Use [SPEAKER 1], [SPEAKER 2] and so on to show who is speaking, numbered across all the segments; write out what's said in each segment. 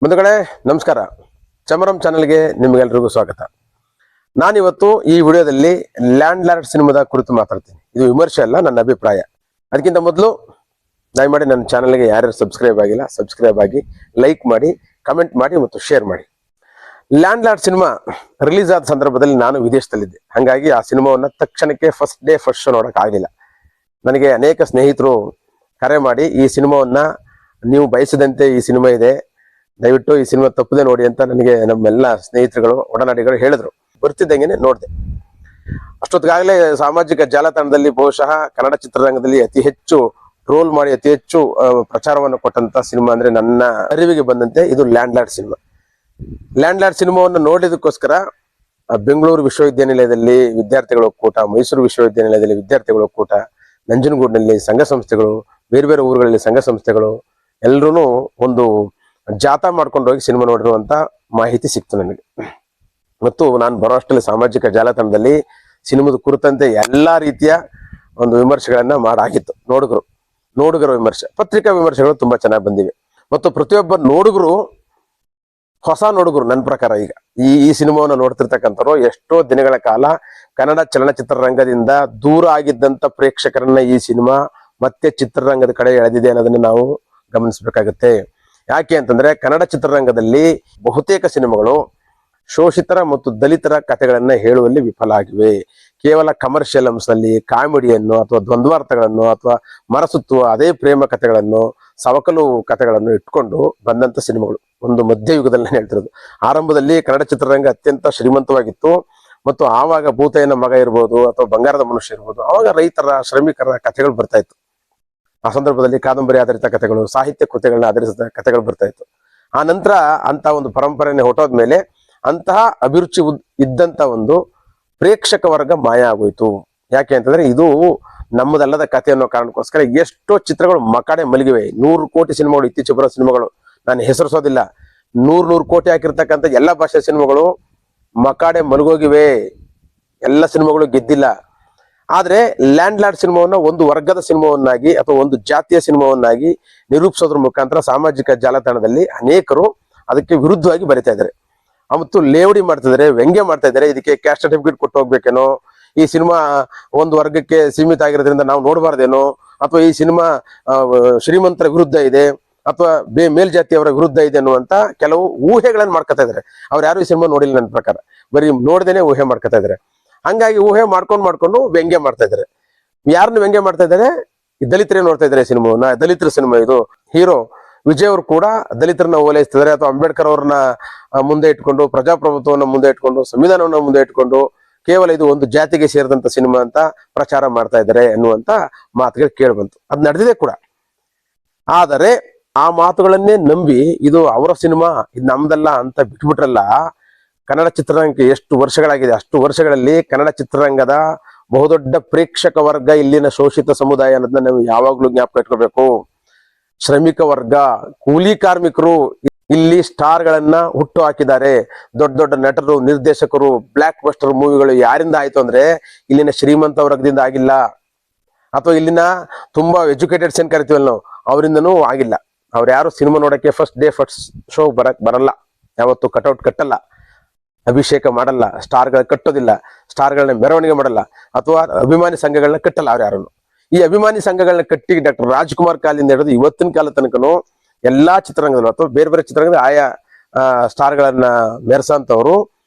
[SPEAKER 1] ಬಂಧುಗಳೇ ನಮಸ್ಕಾರ. ಚಮರಂ ಚಾನೆಲ್ಗೆ ನಿಮಗೆಲ್ಲರಿಗೂ ಸ್ವಾಗತ. ನಾನಿವತ್ತು ಈ ವಿಡಿಯೋದಲ್ಲಿ ಲ್ಯಾಂಡ್ ಲಾರ್ಡ್ ಸಿನಿಮಾದ ಕುರಿತು ಮಾತಾಡ್ತೀನಿ. ಇದು ವಿಮರ್ಶೆ ಅಲ್ಲ, ನನ್ನ ಅಭಿಪ್ರಾಯ. ಅದಕ್ಕಿಂತ ಮೊದಲು ದಯಮಾಡಿ ನನ್ನ ಚಾನೆಲ್ಗೆ ಯಾರ್ಯಾರು ಸಬ್ಸ್ಕ್ರೈಬ್ ಆಗಿಲ್ಲ ಸಬ್ಸ್ಕ್ರೈಬ್ ಆಗಿ, ಲೈಕ್ ಮಾಡಿ, ಕಮೆಂಟ್ ಮಾಡಿ ಮತ್ತು ಶೇರ್ ಮಾಡಿ. ಲ್ಯಾಂಡ್ ಲಾರ್ಡ್ ಸಿನಿಮಾ ರಿಲೀಸ್ ಆದ ಸಂದರ್ಭದಲ್ಲಿ ನಾನು ವಿದೇಶದಲ್ಲಿದ್ದೆ. ಹಾಗಾಗಿ ಆ ಸಿನಿಮಾವನ್ನ ತಕ್ಷಣಕ್ಕೆ ಫಸ್ಟ್ ಡೇ ಫಸ್ಟ್ ಶೋ ನೋಡಕ್ ಆಗಲಿಲ್ಲ. ನನಗೆ ಅನೇಕ ಸ್ನೇಹಿತರು ಕರೆ ಮಾಡಿ ಈ ಸಿನಿಮಾವನ್ನ ನೀವು ಬಯಸಿದಂತೆ ಈ ಸಿನಿಮಾ ಇದೆ, ದಯವಿಟ್ಟು ಈ ಸಿನಿಮಾ ತಪ್ಪದೆ ನೋಡಿ ಅಂತ ನನಗೆ ನಮ್ಮೆಲ್ಲ ಸ್ನೇಹಿತರುಗಳು ಒಡನಾಡಿಗಳು ಹೇಳಿದ್ರು. ಬರ್ತಿದ್ದಂಗೆನೆ ನೋಡಿದೆ. ಅಷ್ಟೊತ್ತಿಗಾಗಲೇ ಸಾಮಾಜಿಕ ಜಾಲತಾಣದಲ್ಲಿ ಬಹುಶಃ ಕನ್ನಡ ಚಿತ್ರರಂಗದಲ್ಲಿ ಅತಿ ಹೆಚ್ಚು ಟ್ರೋಲ್ ಮಾಡಿ ಅತಿ ಹೆಚ್ಚು ಪ್ರಚಾರವನ್ನು ಕೊಟ್ಟಂತ ಸಿನಿಮಾ ಅಂದ್ರೆ ನನ್ನ ಅರಿವಿಗೆ ಬಂದಂತೆ ಇದು land lord cinema. Land lord ಸಿನಿಮಾವನ್ನು ನೋಡಿದಕ್ಕೋಸ್ಕರ ಬೆಂಗಳೂರು ವಿಶ್ವವಿದ್ಯಾನಿಲಯದಲ್ಲಿ ವಿದ್ಯಾರ್ಥಿಗಳ ಒಕ್ಕೂಟ, ಮೈಸೂರು ವಿಶ್ವವಿದ್ಯಾನಿಲಯದಲ್ಲಿ ವಿದ್ಯಾರ್ಥಿಗಳ ಒಕ್ಕೂಟ, ನಂಜನಗೂಡಿನಲ್ಲಿ ಸಂಘ ಸಂಸ್ಥೆಗಳು, ಬೇರೆ ಬೇರೆ ಊರುಗಳಲ್ಲಿ ಸಂಘ ಸಂಸ್ಥೆಗಳು ಎಲ್ಲರೂ ಒಂದು ಜಾಥಾ ಮಾಡ್ಕೊಂಡು ಹೋಗಿ ಸಿನಿಮಾ ನೋಡಿರುವಂತ ಮಾಹಿತಿ ಸಿಕ್ತು ನನಗೆ. ಮತ್ತು ನಾನು ಬರೋಷ್ಟರಲ್ಲಿ ಸಾಮಾಜಿಕ ಜಾಲತಾಣದಲ್ಲಿ ಸಿನಿಮಾದ ಕುರಿತಂತೆ ಎಲ್ಲಾ ರೀತಿಯ ಒಂದು ವಿಮರ್ಶೆಗಳನ್ನ ಮಾಡಾಗಿತ್ತು. ನೋಡುಗರ ವಿಮರ್ಶೆ, ಪತ್ರಿಕಾ ವಿಮರ್ಶೆಗಳು ತುಂಬಾ ಚೆನ್ನಾಗಿ ಬಂದಿವೆ. ಮತ್ತು ಪ್ರತಿಯೊಬ್ಬ ನೋಡುಗರು, ಹೊಸ ನೋಡುಗರು ನನ್ನ ಪ್ರಕಾರ ಈಗ ಈ ಸಿನಿಮಾವನ್ನು ನೋಡ್ತಿರ್ತಕ್ಕಂಥವ್ರು ಎಷ್ಟೋ ದಿನಗಳ ಕಾಲ ಕನ್ನಡ ಚಲನಚಿತ್ರರಂಗದಿಂದ ದೂರ ಆಗಿದ್ದಂತ ಪ್ರೇಕ್ಷಕರನ್ನ ಈ ಸಿನಿಮಾ ಮತ್ತೆ ಚಿತ್ರರಂಗದ ಕಡೆ ಎಳೆದಿದೆ ಅನ್ನೋದನ್ನ ನಾವು ಗಮನಿಸಬೇಕಾಗುತ್ತೆ. ಯಾಕೆ ಅಂತಂದ್ರೆ ಕನ್ನಡ ಚಿತ್ರರಂಗದಲ್ಲಿ ಬಹುತೇಕ ಸಿನಿಮಾಗಳು ಶೋಷಿತರ ಮತ್ತು ದಲಿತರ ಕಥೆಗಳನ್ನ ಹೇಳುವಲ್ಲಿ ವಿಫಲ ಆಗಿವೆ. ಕೇವಲ ಕಮರ್ಷಿಯಲ್ ಅಂಶದಲ್ಲಿ ಕಾಮಿಡಿಯನ್ನು ಅಥವಾ ದ್ವಂದ್ವಾರ್ಥಗಳನ್ನು ಅಥವಾ ಮರಸುತ್ತುವ ಅದೇ ಪ್ರೇಮ ಕಥೆಗಳನ್ನು, ಸವಕಲು ಕಥೆಗಳನ್ನು ಇಟ್ಕೊಂಡು ಬಂದಂತ ಸಿನಿಮಾಗಳು. ಒಂದು ಮಧ್ಯಯುಗದಲ್ಲಿ ಹೇಳ್ತಿರೋದು. ಆರಂಭದಲ್ಲಿ ಕನ್ನಡ ಚಿತ್ರರಂಗ ಅತ್ಯಂತ ಶ್ರೀಮಂತವಾಗಿತ್ತು. ಮತ್ತು ಆವಾಗ ಭೂತಯ್ಯನ ಮಗ ಇರ್ಬೋದು ಅಥವಾ ಬಂಗಾರದ ಮನುಷ್ಯ ಇರ್ಬೋದು, ಆವಾಗ ರೈತರ, ಶ್ರಮಿಕರ ಕಥೆಗಳು ಬರ್ತಾ ಇತ್ತು. ಆ ಸಂದರ್ಭದಲ್ಲಿ ಕಾದಂಬರಿ ಆಧಾರಿತ ಕಥೆಗಳು, ಸಾಹಿತ್ಯ ಕೃತಿಗಳನ್ನ ಆಧರಿಸಿದ ಕಥೆಗಳು ಬರ್ತಾ ಇತ್ತು. ಆ ನಂತರ ಅಂತ ಒಂದು ಪರಂಪರೆಯನ್ನು ಹೊಟ್ಟೋದ್ಮೇಲೆ ಅಂತಹ ಅಭಿರುಚಿ ಇದ್ದಂತ ಒಂದು ಪ್ರೇಕ್ಷಕ ವರ್ಗ ಮಾಯ ಆಗೋಯ್ತು. ಯಾಕೆ ಅಂತಂದ್ರೆ ಇದು ನಮ್ಮದಲ್ಲದ ಕಥೆ ಅನ್ನೋ ಕಾರಣಕ್ಕೋಸ್ಕರ ಎಷ್ಟೋ ಚಿತ್ರಗಳು ಮಕಾಡೆ ಮಲಗಿವೆ. 100 ಕೋಟಿ ಸಿನಿಮಾಗಳು, ಇತ್ತೀಚೆಗೆ ಬರೋ ಸಿನಿಮಾಗಳು ನಾನು ಹೆಸರಿಸೋದಿಲ್ಲ, 100 ಕೋಟಿ ಹಾಕಿರ್ತಕ್ಕಂಥ ಎಲ್ಲ ಭಾಷೆ ಸಿನಿಮಾಗಳು ಮಕಾಡೆ ಮಲಗೋಗಿವೆ. ಎಲ್ಲ ಸಿನಿಮಾಗಳು ಗೆದ್ದಿಲ್ಲ. ಆದ್ರೆ ಲ್ಯಾಂಡ್ ಲಾರ್ಡ್ ಸಿನಿಮಾವನ್ನ ಒಂದು ವರ್ಗದ ಸಿನಿಮಾವನ್ನಾಗಿ ಅಥವಾ ಒಂದು ಜಾತಿಯ ಸಿನಿಮಾವನ್ನಾಗಿ ನಿರೂಪಿಸೋದ್ರ ಮುಖಾಂತರ ಸಾಮಾಜಿಕ ಜಾಲತಾಣದಲ್ಲಿ ಅನೇಕರು ಅದಕ್ಕೆ ವಿರುದ್ಧವಾಗಿ ಬರಿತಾ ಇದ್ದಾರೆ. ಮತ್ತು ಲೇವಡಿ ಮಾಡ್ತಾ ಇದಾರೆ, ವ್ಯಂಗ್ಯ ಮಾಡ್ತಾ ಇದ್ದಾರೆ. ಇದಕ್ಕೆ ಕ್ಯಾಸ್ಟ್ ಸರ್ಟಿಫಿಕೇಟ್ ಕೊಟ್ಟು ಹೋಗ್ಬೇಕೇನೋ, ಈ ಸಿನಿಮಾ ಒಂದು ವರ್ಗಕ್ಕೆ ಸೀಮಿತ ಆಗಿರೋದ್ರಿಂದ ನಾವು ನೋಡಬಾರ್ದೇನೋ, ಅಥವಾ ಈ ಸಿನಿಮಾ ಶ್ರೀಮಂತರ ವಿರುದ್ಧ ಇದೆ ಅಥವಾ ಮೇಲ್ಜಾತಿಯವರ ವಿರುದ್ಧ ಇದೆ ಅನ್ನುವಂತ ಕೆಲವು ಊಹೆಗಳನ್ನ ಮಾಡ್ಕೊತಾ ಇದಾರೆ. ಅವ್ರು ಯಾರು ಈ ಸಿನಿಮಾ ನೋಡಿಲ್ಲ ನನ್ನ ಪ್ರಕಾರ, ಬರೀ ನೋಡ್ದೇನೆ ಊಹೆ ಮಾಡ್ಕೊತಾ ಇದಾರೆ. ಹಂಗಾಗಿ ಊಹೆ ಮಾಡ್ಕೊಂಡು ವ್ಯಂಗ್ಯ ಮಾಡ್ತಾ ಇದಾರೆ. ಯಾರನ್ನ ವ್ಯಂಗ್ಯ ಮಾಡ್ತಾ ಇದಾರೆ? ದಲಿತರೇ ನೋಡ್ತಾ ಇದಾರೆ ಸಿನಿಮಾವನ್ನ. ದಲಿತರ ಸಿನಿಮಾ ಇದು. ಹೀರೋ ವಿಜಯ್ ಅವರು ಕೂಡ ದಲಿತರನ್ನ ಓಲೈಸ್ತಿದ್ದಾರೆ, ಅಥವಾ ಅಂಬೇಡ್ಕರ್ ಅವ್ರನ್ನ ಮುಂದೆ ಇಟ್ಕೊಂಡು, ಪ್ರಜಾಪ್ರಭುತ್ವವನ್ನು ಮುಂದೆ ಇಟ್ಕೊಂಡು, ಸಂವಿಧಾನವನ್ನ ಮುಂದೆ ಇಟ್ಕೊಂಡು ಕೇವಲ ಇದು ಒಂದು ಜಾತಿಗೆ ಸೇರಿದಂತ ಸಿನಿಮಾ ಅಂತ ಪ್ರಚಾರ ಮಾಡ್ತಾ ಇದ್ದಾರೆ ಎನ್ನುವಂತ ಮಾತುಗಳು ಕೇಳಿ ಬಂತು. ಅದ್ ನಡೆದಿದೆ ಕೂಡ. ಆದರೆ ಆ ಮಾತುಗಳನ್ನೇ ನಂಬಿ ಇದು ಅವರ ಸಿನಿಮಾ, ಇದು ನಮ್ದಲ್ಲ ಅಂತ ಬಿಟ್ಬಿಟ್ರಲ್ಲ. ಕನ್ನಡ ಚಿತ್ರರಂಗಕ್ಕೆ ಎಷ್ಟು ವರ್ಷಗಳಾಗಿದೆ, ಅಷ್ಟು ವರ್ಷಗಳಲ್ಲಿ ಕನ್ನಡ ಚಿತ್ರರಂಗದ ಬಹುದೊಡ್ಡ ಪ್ರೇಕ್ಷಕ ವರ್ಗ ಇಲ್ಲಿನ ಶೋಷಿತ ಸಮುದಾಯ ಅನ್ನೋದನ್ನ ನಾವು ಯಾವಾಗ್ಲೂ ಜ್ಞಾಪಕ ಇಟ್ಕೋಬೇಕು. ಶ್ರಮಿಕ ವರ್ಗ, ಕೂಲಿ ಕಾರ್ಮಿಕರು ಇಲ್ಲಿ ಸ್ಟಾರ್ ಗಳನ್ನ ಹುಟ್ಟು ಹಾಕಿದ್ದಾರೆ. ದೊಡ್ಡ ದೊಡ್ಡ ನಟರು, ನಿರ್ದೇಶಕರು, ಬ್ಲಾಕ್ ಬಸ್ಟರ್ ಮೂವಿಗಳು ಯಾರಿಂದ ಆಯ್ತು ಅಂದ್ರೆ ಇಲ್ಲಿನ ಶ್ರೀಮಂತ ವರ್ಗದಿಂದ ಆಗಿಲ್ಲ, ಅಥವಾ ಇಲ್ಲಿನ ತುಂಬಾ ಎಜುಕೇಟೆಡ್ಸ್ ಏನ್ ಕರಿತೀವಲ್ಲ ನಾವು, ಅವರಿಂದನೂ ಆಗಿಲ್ಲ. ಅವ್ರು ಯಾರು ಸಿನಿಮಾ ನೋಡಕ್ಕೆ ಫಸ್ಟ್ ಡೇ ಫಸ್ಟ್ ಶೋ ಬರಲ್ಲ, ಯಾವತ್ತು ಕಟೌಟ್ ಕಟ್ಟಲ್ಲ, ಅಭಿಷೇಕ ಮಾಡಲ್ಲ, ಸ್ಟಾರ್ಗಳ ಕಟ್ಟೋದಿಲ್ಲ, ಸ್ಟಾರ್ಗಳನ್ನ ಮೆರವಣಿಗೆ ಮಾಡಲ್ಲ, ಅಥವಾ ಅಭಿಮಾನಿ ಸಂಘಗಳನ್ನ ಕಟ್ಟಲ್ಲ. ಅವ್ರು ಯಾರನ್ನು ಈ ಅಭಿಮಾನಿ ಸಂಘಗಳನ್ನ ಕಟ್ಟಿ ಡಾಕ್ಟರ್ ರಾಜ್ಕುಮಾರ್ ಕಾಲಿಂದ ಹಿಡಿದು ಇವತ್ತಿನ ಕಾಲ ತನಕನು ಎಲ್ಲಾ ಚಿತ್ರರಂಗದಲ್ಲೂ ಅಥವಾ ಬೇರೆ ಬೇರೆ ಚಿತ್ರರಂಗದ ಆಯಾ ಸ್ಟಾರ್ಗಳನ್ನ ಮೆರೆಸಂತವ್ರು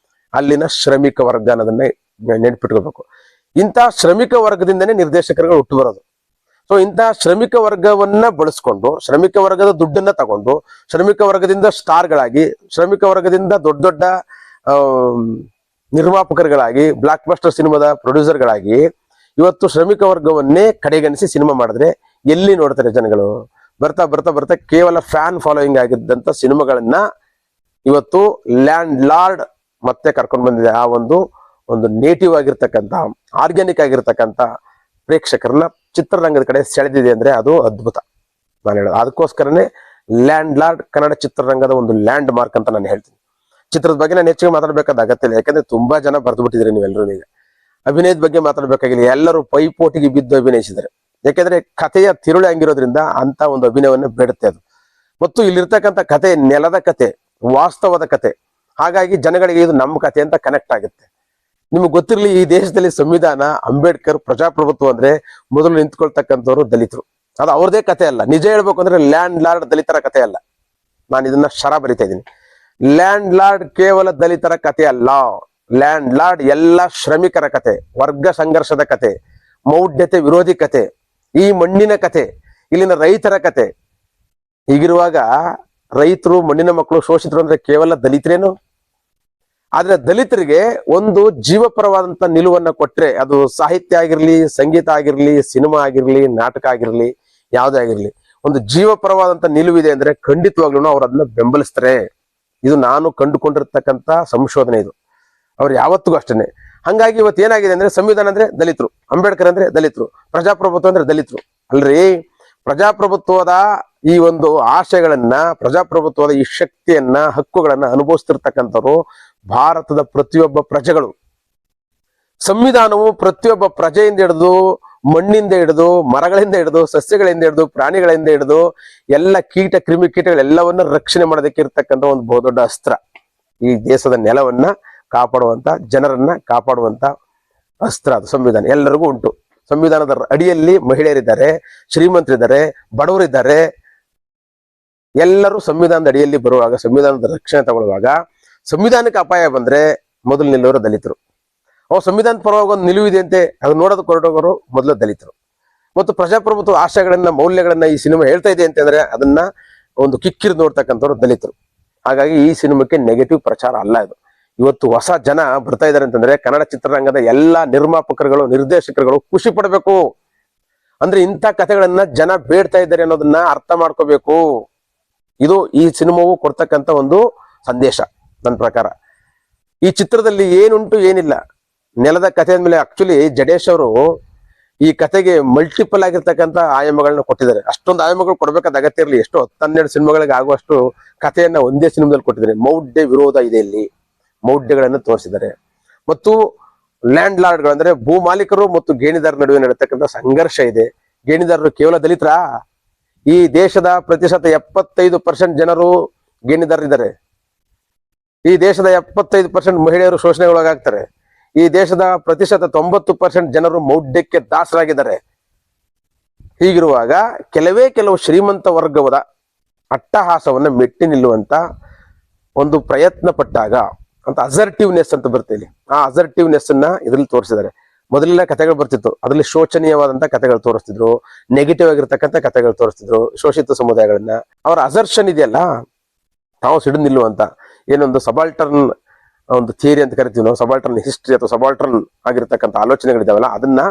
[SPEAKER 1] ಅಲ್ಲಿನ ಶ್ರಮಿಕ ವರ್ಗ ಅನ್ನೋದನ್ನ ನೆನಪಿಟ್ಕೋಬೇಕು. ಇಂತಹ ಶ್ರಮಿಕ ವರ್ಗದಿಂದನೇ ನಿರ್ದೇಶಕರುಗಳು ಹುಟ್ಟು ಬರೋದು. ಸೊ ಇಂತಹ ಶ್ರಮಿಕ ವರ್ಗವನ್ನ ಬಳಸ್ಕೊಂಡು, ಶ್ರಮಿಕ ವರ್ಗದ ದುಡ್ಡನ್ನ ತಗೊಂಡು, ಶ್ರಮಿಕ ವರ್ಗದಿಂದ ಸ್ಟಾರ್ಗಳಾಗಿ, ಶ್ರಮಿಕ ವರ್ಗದಿಂದ ದೊಡ್ಡ ದೊಡ್ಡ ನಿರ್ಮಾಪಕರುಗಳಾಗಿ, ಬ್ಲಾಕ್ ಬಸ್ಟರ್ ಸಿನಿಮಾದ ಪ್ರೊಡ್ಯೂಸರ್ಗಳಾಗಿ ಇವತ್ತು ಶ್ರಮಿಕ ವರ್ಗವನ್ನೇ ಕಡೆಗಣಿಸಿ ಸಿನಿಮಾ ಮಾಡಿದ್ರೆ ಎಲ್ಲಿ ನೋಡ್ತಾರೆ ಜನಗಳು? ಬರ್ತಾ ಬರ್ತಾ ಬರ್ತಾ ಕೇವಲ ಫ್ಯಾನ್ ಫಾಲೋಯಿಂಗ್ ಆಗಿದ್ದಂತ ಸಿನಿಮಾಗಳನ್ನ ಇವತ್ತು ಲ್ಯಾಂಡ್ ಲಾರ್ಡ್ ಮತ್ತೆ ಕರ್ಕೊಂಡು ಬಂದಿದೆ. ಆ ಒಂದು ನೇಟಿವ್ ಆಗಿರ್ತಕ್ಕಂಥ, ಆರ್ಗ್ಯಾನಿಕ್ ಆಗಿರ್ತಕ್ಕಂಥ ಪ್ರೇಕ್ಷಕರನ್ನ ಚಿತ್ರರಂಗದ ಕಡೆ ಸೆಳೆದಿದೆ ಅಂದ್ರೆ ಅದು ಅದ್ಭುತ. ನಾನು ಹೇಳೋದು ಅದಕ್ಕೋಸ್ಕರನೇ ಲ್ಯಾಂಡ್ ಲಾರ್ಡ್ ಕನ್ನಡ ಚಿತ್ರರಂಗದ ಒಂದು ಲ್ಯಾಂಡ್ ಮಾರ್ಕ್ ಅಂತ ನಾನು ಹೇಳ್ತೀನಿ. ಚಿತ್ರದ ಬಗ್ಗೆ ನಾನು ಹೆಚ್ಚಿಗೆ ಮಾತಾಡ್ಬೇಕಾದ ಅಗತ್ಯ ಇಲ್ಲ, ಯಾಕಂದ್ರೆ ತುಂಬಾ ಜನ ಬರ್ದು ಬಿಟ್ಟಿದ್ರಿ ನೀವೆಲ್ಲರೂ. ಈಗ ಅಭಿನಯದ ಬಗ್ಗೆ ಮಾತಾಡ್ಬೇಕಾಗಿಲ್ಲ, ಎಲ್ಲರೂ ಪೈಪೋಟಿಗೆ ಬಿದ್ದು ಅಭಿನಯಿಸಿದ್ದಾರೆ. ಯಾಕೆಂದ್ರೆ ಕಥೆಯ ತಿರುಳು ಹಂಗಿರೋದ್ರಿಂದ ಅಂತ ಒಂದು ಅಭಿನಯವನ್ನ ಬೇಡುತ್ತೆ ಅದು. ಮತ್ತು ಇಲ್ಲಿರ್ತಕ್ಕಂಥ ಕತೆ ನೆಲದ ಕತೆ, ವಾಸ್ತವದ ಕತೆ. ಹಾಗಾಗಿ ಜನಗಳಿಗೆ ಇದು ನಮ್ಮ ಕತೆ ಅಂತ ಕನೆಕ್ಟ್ ಆಗುತ್ತೆ. ನಿಮ್ಗೆ ಗೊತ್ತಿರಲಿ, ಈ ದೇಶದಲ್ಲಿ ಸಂವಿಧಾನ, ಅಂಬೇಡ್ಕರ್, ಪ್ರಜಾಪ್ರಭುತ್ವ ಅಂದ್ರೆ ಮೊದಲು ನಿಂತ್ಕೊಳ್ತಕ್ಕಂಥವ್ರು ದಲಿತರು. ಅದು ಅವ್ರದೇ ಕತೆ ಅಲ್ಲ. ನಿಜ ಹೇಳ್ಬೇಕು ಅಂದ್ರೆ ಲ್ಯಾಂಡ್ ಲಾರ್ಡ್ ದಲಿತರ ಕತೆ ಅಲ್ಲ. ನಾನು ಇದನ್ನ ಬರಿತಾ ಇದ್ದೀನಿ. ಲ್ಯಾಂಡ್ ಲಾರ್ಡ್ ಕೇವಲ ದಲಿತರ ಕತೆ ಅಲ್ಲ. ಲ್ಯಾಂಡ್ ಲಾರ್ಡ್ ಎಲ್ಲ ಶ್ರಮಿಕರ ಕತೆ, ವರ್ಗ ಸಂಘರ್ಷದ ಕತೆ, ಮೌಢ್ಯತೆ ವಿರೋಧಿ ಕತೆ, ಈ ಮಣ್ಣಿನ ಕತೆ, ಇಲ್ಲಿನ ರೈತರ ಕತೆ. ಹೀಗಿರುವಾಗ ರೈತರು, ಮಣ್ಣಿನ ಮಕ್ಕಳು, ಶೋಷಿತರು ಅಂದ್ರೆ ಕೇವಲ ದಲಿತರೇನು? ಆದ್ರೆ ದಲಿತರಿಗೆ ಒಂದು ಜೀವಪರವಾದಂತ ನಿಲುವನ್ನ ಕೊಟ್ರೆ, ಅದು ಸಾಹಿತ್ಯ ಆಗಿರ್ಲಿ, ಸಂಗೀತ ಆಗಿರ್ಲಿ, ಸಿನಿಮಾ ಆಗಿರ್ಲಿ, ನಾಟಕ ಆಗಿರ್ಲಿ, ಯಾವುದೇ ಆಗಿರ್ಲಿ, ಒಂದು ಜೀವಪರವಾದಂತ ನಿಲುವಿದೆ ಅಂದ್ರೆ ಖಂಡಿತವಾಗ್ಲೂ ಅವ್ರು ಅದನ್ನ ಬೆಂಬಲಿಸ್ತಾರೆ. ಇದು ನಾನು ಕಂಡುಕೊಂಡಿರ್ತಕ್ಕಂಥ ಸಂಶೋಧನೆ. ಇದು ಅವ್ರು ಯಾವತ್ತಿಗೂ ಅಷ್ಟೇನೆ. ಹಂಗಾಗಿ ಇವತ್ತು ಏನಾಗಿದೆ ಅಂದ್ರೆ, ಸಂವಿಧಾನ ಅಂದ್ರೆ ದಲಿತರು, ಅಂಬೇಡ್ಕರ್ ಅಂದ್ರೆ ದಲಿತರು, ಪ್ರಜಾಪ್ರಭುತ್ವ ಅಂದ್ರೆ ದಲಿತರು. ಅಲ್ರಿ, ಪ್ರಜಾಪ್ರಭುತ್ವದ ಈ ಒಂದು ಆಶಯಗಳನ್ನ, ಪ್ರಜಾಪ್ರಭುತ್ವದ ಈ ಶಕ್ತಿಯನ್ನ, ಹಕ್ಕುಗಳನ್ನ ಅನುಭವಿಸ್ತಿರ್ತಕ್ಕಂಥವ್ರು ಭಾರತದ ಪ್ರತಿಯೊಬ್ಬ ಪ್ರಜೆಗಳು. ಸಂವಿಧಾನವು ಪ್ರತಿಯೊಬ್ಬ ಪ್ರಜೆಯಿಂದ ಹಿಡಿದು, ಮಣ್ಣಿಂದ ಹಿಡಿದು, ಮರಗಳಿಂದ ಹಿಡಿದು, ಸಸ್ಯಗಳಿಂದ ಹಿಡಿದು, ಪ್ರಾಣಿಗಳಿಂದ ಹಿಡಿದು, ಎಲ್ಲ ಕೀಟ, ಕ್ರಿಮಿ ಕೀಟಗಳೆಲ್ಲವನ್ನ ರಕ್ಷಣೆ ಮಾಡೋದಕ್ಕೆ ಇರ್ತಕ್ಕಂಥ ಒಂದು ಬಹುದೊಡ್ಡ ಅಸ್ತ್ರ. ಈ ದೇಶದ ನೆಲವನ್ನ ಕಾಪಾಡುವಂತ, ಜನರನ್ನ ಕಾಪಾಡುವಂತ ಅಸ್ತ್ರ ಅದು ಸಂವಿಧಾನ. ಎಲ್ಲರಿಗೂ ಉಂಟು. ಸಂವಿಧಾನದ ಅಡಿಯಲ್ಲಿ ಮಹಿಳೆಯರಿದ್ದಾರೆ, ಶ್ರೀಮಂತರಿದ್ದಾರೆ, ಬಡವರಿದ್ದಾರೆ. ಎಲ್ಲರೂ ಸಂವಿಧಾನದ ಅಡಿಯಲ್ಲಿ ಬರುವಾಗ, ಸಂವಿಧಾನದ ರಕ್ಷಣೆ ತಗೊಳ್ಳುವಾಗ, ಸಂವಿಧಾನಕ್ಕೆ ಅಪಾಯ ಬಂದ್ರೆ ಮೊದಲು ನಿಲ್ಲೋರು ದಲಿತರು. ಸಂವಿಧಾನದ ಪರವಾಗಿ ಒಂದು ನಿಲುವಿದೆ ಅಂತೆ ಅದು ನೋಡೋದಕ್ಕೆ ಹೊರಟೋಗೋರು ಮೊದಲು ದಲಿತರು. ಮತ್ತು ಪ್ರಜಾಪ್ರಭುತ್ವ ಆಶಯಗಳನ್ನ, ಮೌಲ್ಯಗಳನ್ನ ಈ ಸಿನಿಮಾ ಹೇಳ್ತಾ ಇದೆ ಅಂತಂದ್ರೆ ಅದನ್ನ ಒಂದು ಕಿಕ್ಕಿರಿದು ನೋಡ್ತಕ್ಕಂಥವ್ರು ದಲಿತರು. ಹಾಗಾಗಿ ಈ ಸಿನಿಮಾಕ್ಕೆ ನೆಗೆಟಿವ್ ಪ್ರಚಾರ ಅಲ್ಲ ಇದು. ಇವತ್ತು ಹೊಸ ಜನ ಬರ್ತಾ ಇದಾರೆ ಅಂತಂದ್ರೆ ಕನ್ನಡ ಚಿತ್ರರಂಗದ ಎಲ್ಲಾ ನಿರ್ಮಾಪಕರುಗಳು, ನಿರ್ದೇಶಕರುಗಳು ಖುಷಿ ಪಡ್ಬೇಕು. ಅಂದ್ರೆ ಇಂಥ ಕಥೆಗಳನ್ನ ಜನ ಬೇಡ್ತಾ ಇದ್ದಾರೆ ಅನ್ನೋದನ್ನ ಅರ್ಥ ಮಾಡ್ಕೋಬೇಕು. ಇದು ಈ ಸಿನಿಮಾವು ಕೊಡ್ತಕ್ಕಂಥ ಒಂದು ಸಂದೇಶ ನನ್ನ ಪ್ರಕಾರ. ಈ ಚಿತ್ರದಲ್ಲಿ ಏನುಂಟು ಏನಿಲ್ಲ, ನೆಲದ ಕಥೆ ಅಂದ್ಮೇಲೆ ಆಕ್ಚುಲಿ ಜಡೇಶ್ ಅವರು ಈ ಕಥೆಗೆ ಮಲ್ಟಿಪಲ್ ಆಗಿರ್ತಕ್ಕಂಥ ಆಯಾಮಗಳನ್ನ ಕೊಟ್ಟಿದ್ದಾರೆ. ಅಷ್ಟೊಂದು ಆಯಾಮಗಳು ಕೊಡ್ಬೇಕಾದ ಅಗತ್ಯ ಇರಲಿ. ಎಷ್ಟೋ 10-12 ಸಿನಿಮಾಗಳಿಗೆ ಆಗುವಷ್ಟು ಕಥೆಯನ್ನ ಒಂದೇ ಸಿನಿಮಾದಲ್ಲಿ ಕೊಟ್ಟಿದ್ದಾರೆ. ಮೌಢ್ಯ ವಿರೋಧ ಇದೆ ಇಲ್ಲಿ, ಮೌಢ್ಯಗಳನ್ನು ತೋರಿಸಿದ್ದಾರೆ. ಮತ್ತು ಲ್ಯಾಂಡ್ ಲಾರ್ಡ್ಗಳು ಅಂದ್ರೆ ಭೂ ಮಾಲೀಕರು ಮತ್ತು ಗೇಣಿದಾರರ ನಡುವೆ ನಡೆತಕ್ಕಂಥ ಸಂಘರ್ಷ ಇದೆ. ಗೇಣಿದಾರರು ಕೇವಲ ದಲಿತರ? ಈ ದೇಶದ ಪ್ರತಿಶತ 75% ಜನರು ಗೇಣಿದಾರರಿದ್ದಾರೆ. ಈ ದೇಶದ 75% ಮಹಿಳೆಯರು ಶೋಷಣೆಗೊಳಗಾಗ್ತಾರೆ. ಈ ದೇಶದ ಪ್ರತಿಶತ 90% ಜನರು ಮೌಢ್ಯಕ್ಕೆ ದಾಸರಾಗಿದ್ದಾರೆ. ಹೀಗಿರುವಾಗ ಕೆಲವು ಶ್ರೀಮಂತ ವರ್ಗದ ಅಟ್ಟಹಾಸವನ್ನ ಮೆಟ್ಟಿ ನಿಲ್ಲುವಂತ ಒಂದು ಪ್ರಯತ್ನ ಪಟ್ಟಾಗ ಅಂತ ಅಸರ್ಟಿವ್ನೆಸ್ ಅಂತ ಬರ್ತೀವಿ. ಆ ಅಸರ್ಟಿವ್ನೆಸ್ ಅನ್ನ ಇದರಲ್ಲಿ ತೋರಿಸಿದ್ದಾರೆ. ಮೊದಲೆಲ್ಲ ಕಥೆಗಳು ಬರ್ತಿತ್ತು, ಅದರಲ್ಲಿ ಶೋಚನೀಯವಾದಂತ ಕಥೆಗಳು ತೋರಿಸ್ತಿದ್ರು, ನೆಗೆಟಿವ್ ಆಗಿರ್ತಕ್ಕಂಥ ಕಥೆಗಳು ತೋರಿಸ್ತಿದ್ರು, ಶೋಷಿತ ಸಮುದಾಯಗಳನ್ನ. ಅವರ ಅಸರ್ಷನ್ ಇದೆಯಲ್ಲ, ತಾವು ಸಿಡಿದು ನಿಲ್ಲುವಂತ ಏನೊಂದು ಸಬಾಲ್ಟರ್ನ್ ಒಂದು ಥಿಯರಿ ಅಂತ ಕರಿತೀವಿ ನಾವು, ಸಬಾಲ್ಟರ್ನ್ ಹಿಸ್ಟ್ರಿ ಅಥವಾ ಸಬಾಲ್ಟರ್ನ್ ಆಗಿರ್ತಕ್ಕಂಥ ಆಲೋಚನೆಗಳಿದಾವಲ್ಲ, ಅದನ್ನ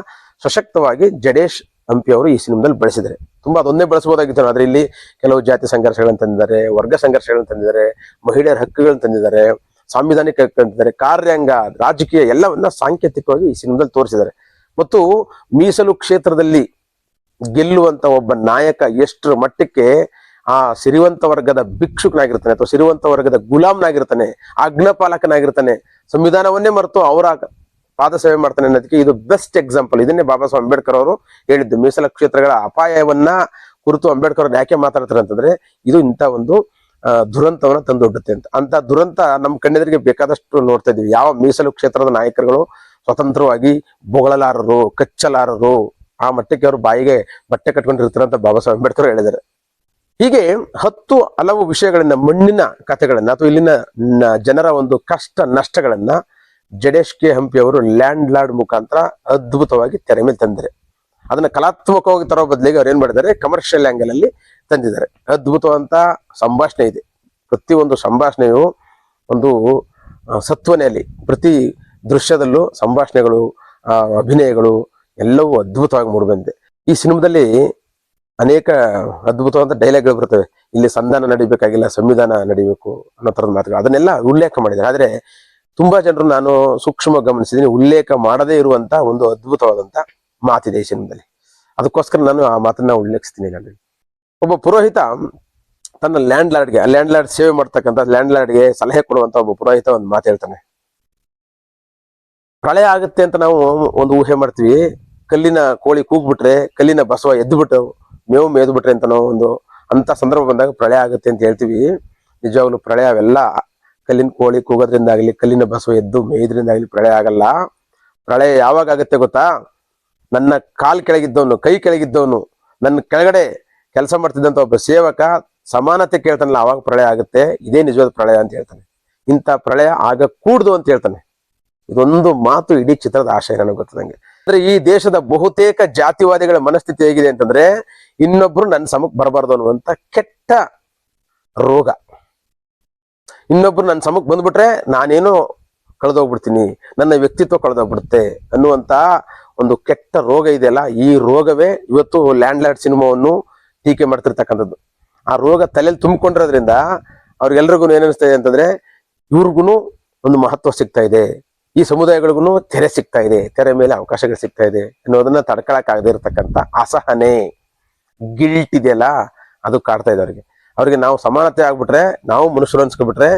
[SPEAKER 1] ಸಶಕ್ತವಾಗಿ ಜಡೇಶ್ ಹಂಪಿ ಅವರು ಈ ಸಿನಿಮಾದಲ್ಲಿ ಬಳಸಿದ್ದಾರೆ. ತುಂಬಾ ಅದೊಂದೇ ಬಳಸಬಹುದಾಗಿತ್ತು. ಆದ್ರೆ ಇಲ್ಲಿ ಕೆಲವು ಜಾತಿ ಸಂಘರ್ಷಗಳನ್ನ ತಂದಿದ್ದಾರೆ, ವರ್ಗ ಸಂಘರ್ಷಗಳನ್ನ ತಂದಿದ್ದಾರೆ, ಮಹಿಳೆಯರ ಹಕ್ಕುಗಳನ್ನ ತಂದಿದ್ದಾರೆ, ಸಾಂವಿಧಾನಿಕ ಹಕ್ಕು ತಂದಿದ್ದಾರೆ, ಕಾರ್ಯಾಂಗ, ರಾಜಕೀಯ ಎಲ್ಲವನ್ನ ಸಾಂಕೇತಿಕವಾಗಿ ಈ ಸಿನಿಮಾದಲ್ಲಿ ತೋರಿಸಿದ್ದಾರೆ. ಮತ್ತು ಮೀಸಲು ಕ್ಷೇತ್ರದಲ್ಲಿ ಗೆಲ್ಲುವಂತ ಒಬ್ಬ ನಾಯಕ ಎಷ್ಟರ ಮಟ್ಟಕ್ಕೆ ಆ ಸಿರಿವಂತ ವರ್ಗದ ಭಿಕ್ಷುಕನಾಗಿರ್ತಾನೆ ಅಥವಾ ಸಿರಿವಂತ ವರ್ಗದ ಗುಲಾಮ್ನಾಗಿರ್ತಾನೆ, ಆಜ್ಞಾಪಾಲಕನಾಗಿರ್ತಾನೆ, ಸಂವಿಧಾನವನ್ನೇ ಮರೆತು ಅವರ ಪಾದ ಸೇವೆ ಮಾಡ್ತಾನೆ ಅನ್ನೋದಕ್ಕೆ ಇದು ಬೆಸ್ಟ್ ಎಕ್ಸಾಂಪಲ್. ಇದನ್ನೇ ಬಾಬಾ ಸಾಹೇಬ್ ಅಂಬೇಡ್ಕರ್ ಅವರು ಹೇಳಿದ್ದು. ಮೀಸಲ ಕ್ಷೇತ್ರಗಳ ಅಪಾಯವನ್ನ ಕುರಿತು ಅಂಬೇಡ್ಕರ್ ಅವ್ರು ಯಾಕೆ ಮಾತಾಡ್ತಾರೆ ಅಂತಂದ್ರೆ, ಇದು ಇಂಥ ಒಂದು ದುರಂತವನ್ನ ತಂದೊಡ್ಡುತ್ತೆ ಅಂತ. ಅಂತ ದುರಂತ ನಮ್ಮ ಕಣ್ಣೆದುರಿಗೆ ಬೇಕಾದಷ್ಟು ನೋಡ್ತಾ ಇದೀವಿ. ಯಾವ ಮೀಸಲು ಕ್ಷೇತ್ರದ ನಾಯಕರುಗಳು ಸ್ವತಂತ್ರವಾಗಿ ಬೊಗಳಲಾರರು, ಕಚ್ಚಲಾರರು, ಆ ಮಟ್ಟಕ್ಕೆ ಅವರು ಬಾಯಿಗೆ ಬಟ್ಟೆ ಕಟ್ಕೊಂಡಿರ್ತಾರೆ ಅಂತ ಬಾಬಾ ಸಾಹೇಬ್ ಅಂಬೇಡ್ಕರ್ ಹೇಳಿದ್ದಾರೆ. ಹೀಗೆ 10 ಹಲವು ವಿಷಯಗಳನ್ನ, ಮಣ್ಣಿನ ಕಥೆಗಳನ್ನ ಅಥವಾ ಇಲ್ಲಿನ ಜನರ ಒಂದು ಕಷ್ಟ ನಷ್ಟಗಳನ್ನ ಜಡೇಶ್ ಕೆ ಹಂಪಿ ಅವರು ಲ್ಯಾಂಡ್ ಲಾರ್ಡ್ ಮುಖಾಂತರ ಅದ್ಭುತವಾಗಿ ತೆರೆ ಮೇಲೆ ತಂದಿದ್ದಾರೆ. ಅದನ್ನ ಕಲಾತ್ಮಕವಾಗಿ ತರೋ ಬದಲಿಗೆ ಅವ್ರು ಏನ್ ಮಾಡಿದ್ದಾರೆ, ಕಮರ್ಷಿಯಲ್ ಆಂಗಲ್ ಅಲ್ಲಿ ತಂದಿದ್ದಾರೆ. ಅದ್ಭುತವಂತ ಸಂಭಾಷಣೆ ಇದೆ. ಪ್ರತಿಯೊಂದು ಸಂಭಾಷಣೆಯು ಒಂದು ಸತ್ವನೆಯಲ್ಲಿ, ಪ್ರತಿ ದೃಶ್ಯದಲ್ಲೂ ಸಂಭಾಷಣೆಗಳು, ಅಭಿನಯಗಳು ಎಲ್ಲವೂ ಅದ್ಭುತವಾಗಿ ಮೂಡಿಬಂದಿದೆ. ಈ ಸಿನಿಮಾದಲ್ಲಿ ಅನೇಕ ಅದ್ಭುತವಾದ ಡೈಲಾಗ್ಗಳು ಬರ್ತವೆ. ಇಲ್ಲಿ ಸಂಧಾನ ನಡಿಬೇಕಾಗಿಲ್ಲ, ಸಂವಿಧಾನ ನಡಿಬೇಕು ಅನ್ನೋ ತರದ ಮಾತುಗಳು, ಅದನ್ನೆಲ್ಲ ಉಲ್ಲೇಖ ಮಾಡಿದ್ದಾರೆ. ಆದ್ರೆ ತುಂಬಾ ಜನರು, ನಾನು ಸೂಕ್ಷ್ಮ ಗಮನಿಸಿದ್ದೀನಿ, ಉಲ್ಲೇಖ ಮಾಡದೇ ಇರುವಂತ ಒಂದು ಅದ್ಭುತವಾದಂತ ಮಾತಿದೆ ಈ ಸಿನಿಮಾದಲ್ಲಿ. ಅದಕ್ಕೋಸ್ಕರ ನಾನು ಆ ಮಾತನ್ನ ಉಲ್ಲೇಖಿಸ್ತೀನಿ. ನಾನು ಒಬ್ಬ ಪುರೋಹಿತ ತನ್ನ ಲ್ಯಾಂಡ್ ಲಾರ್ಡ್ ಸೇವೆ ಮಾಡ್ತಕ್ಕಂಥ ಲ್ಯಾಂಡ್ ಲಾರ್ಡ್ಗೆ ಸಲಹೆ ಕೊಡುವಂತ ಒಬ್ಬ ಪುರೋಹಿತ ಒಂದು ಮಾತು ಹೇಳ್ತಾನೆ. ಪ್ರಳಯ ಆಗುತ್ತೆ ಅಂತ ನಾವು ಒಂದು ಊಹೆ ಮಾಡ್ತೀವಿ. ಕಲ್ಲಿನ ಕೋಳಿ ಕೂಗ್ಬಿಟ್ರೆ, ಕಲ್ಲಿನ ಬಸವ ಎದ್ದು ಬಿಟ್ಟು ಮೇವು ಮೇದು ಬಿಟ್ರೆ ಅಂತ ನಾವು ಒಂದು ಅಂತ ಸಂದರ್ಭ ಬಂದಾಗ ಪ್ರಳಯ ಆಗುತ್ತೆ ಅಂತ ಹೇಳ್ತೀವಿ. ನಿಜವಾಗ್ಲೂ ಪ್ರಳಯ ಅವೆಲ್ಲ ಕಲ್ಲಿನ ಕೋಳಿ ಕೂಗೋದ್ರಿಂದಾಗ್ಲಿ, ಕಲ್ಲಿನ ಬಸವ ಎದ್ದು ಮೇಯ್ದ್ರಿಂದಾಗ್ಲಿ ಪ್ರಳಯ ಆಗಲ್ಲ. ಪ್ರಳಯ ಯಾವಾಗ ಆಗುತ್ತೆ ಗೊತ್ತಾ? ನನ್ನ ಕಾಲ್ ಕೆಳಗಿದ್ದವನು, ಕೈ ಕೆಳಗಿದ್ದವನು, ನನ್ನ ಕೆಳಗಡೆ ಕೆಲಸ ಮಾಡ್ತಿದ್ದಂತ ಒಬ್ಬ ಸೇವಕ ಸಮಾನತೆ ಕೇಳ್ತಾನಲ್ಲ, ಅವಾಗ ಪ್ರಳಯ ಆಗುತ್ತೆ. ಇದೇ ನಿಜವಾದ ಪ್ರಳಯ ಅಂತ ಹೇಳ್ತಾನೆ. ಇಂಥ ಪ್ರಳಯ ಆಗ ಕೂಡ್ದು ಅಂತ ಹೇಳ್ತಾನೆ. ಇದೊಂದು ಮಾತು ಇಡೀ ಚಿತ್ರದ ಆಶಯ ನನಗೆ ಗೊತ್ತದಂಗೆ. ಅಂದ್ರೆ ಈ ದೇಶದ ಬಹುತೇಕ ಜಾತಿವಾದಿಗಳ ಮನಸ್ಥಿತಿ ಹೇಗಿದೆ ಅಂತಂದ್ರೆ, ಇನ್ನೊಬ್ರು ನನ್ನ ಸಮಕ್ಕೆ ಬರಬಾರ್ದು ಅನ್ನುವಂತ ಕೆಟ್ಟ ರೋಗ. ಇನ್ನೊಬ್ರು ನನ್ನ ಸಮಕ್ಕೆ ಬಂದ್ಬಿಟ್ರೆ ನಾನೇನೋ ಕಳೆದೋಗ್ಬಿಡ್ತೀನಿ, ನನ್ನ ವ್ಯಕ್ತಿತ್ವ ಕಳೆದೋಗ್ಬಿಡುತ್ತೆ ಅನ್ನುವಂತ ಒಂದು ಕೆಟ್ಟ ರೋಗ ಇದೆಯಲ್ಲ, ಈ ರೋಗವೇ ಇವತ್ತು ಲ್ಯಾಂಡ್ ಲಾರ್ಡ್ ಸಿನಿಮಾವನ್ನು ಟೀಕೆ ಮಾಡ್ತಿರ್ತಕ್ಕಂಥದ್ದು. ಆ ರೋಗ ತಲೆಯಲ್ಲಿ ತುಂಬಿಕೊಂಡಿರೋದ್ರಿಂದ ಅವ್ರಿಗೆಲ್ರಿಗೂ ಏನಿಸ್ತಾ ಇದೆ ಅಂತಂದ್ರೆ, ಇವ್ರಿಗೂ ಒಂದು ಮಹತ್ವ ಸಿಗ್ತಾ ಇದೆ, ಈ ಸಮುದಾಯಗಳಿಗೂ ತೆರೆ ಸಿಗ್ತಾ ಇದೆ, ತೆರೆ ಮೇಲೆ ಅವಕಾಶಗಳು ಸಿಗ್ತಾ ಇದೆ ಅನ್ನೋದನ್ನ ತಡ್ಕೊಳಕ್ ಆಗದೆ ಇರತಕ್ಕಂಥ ಅಸಹನೆ, ಗಿಲ್ಟ್ ಇದೆಯಲ್ಲ, ಅದು ಕಾಡ್ತಾ ಇದೆ ಅವ್ರಿಗೆ ನಾವು ಸಮಾನತೆ ಆಗ್ಬಿಟ್ರೆ, ನಾವು ಮನುಷ್ಯರು ಅನ್ಸ್ಕೊಬಿಟ್ರೆ,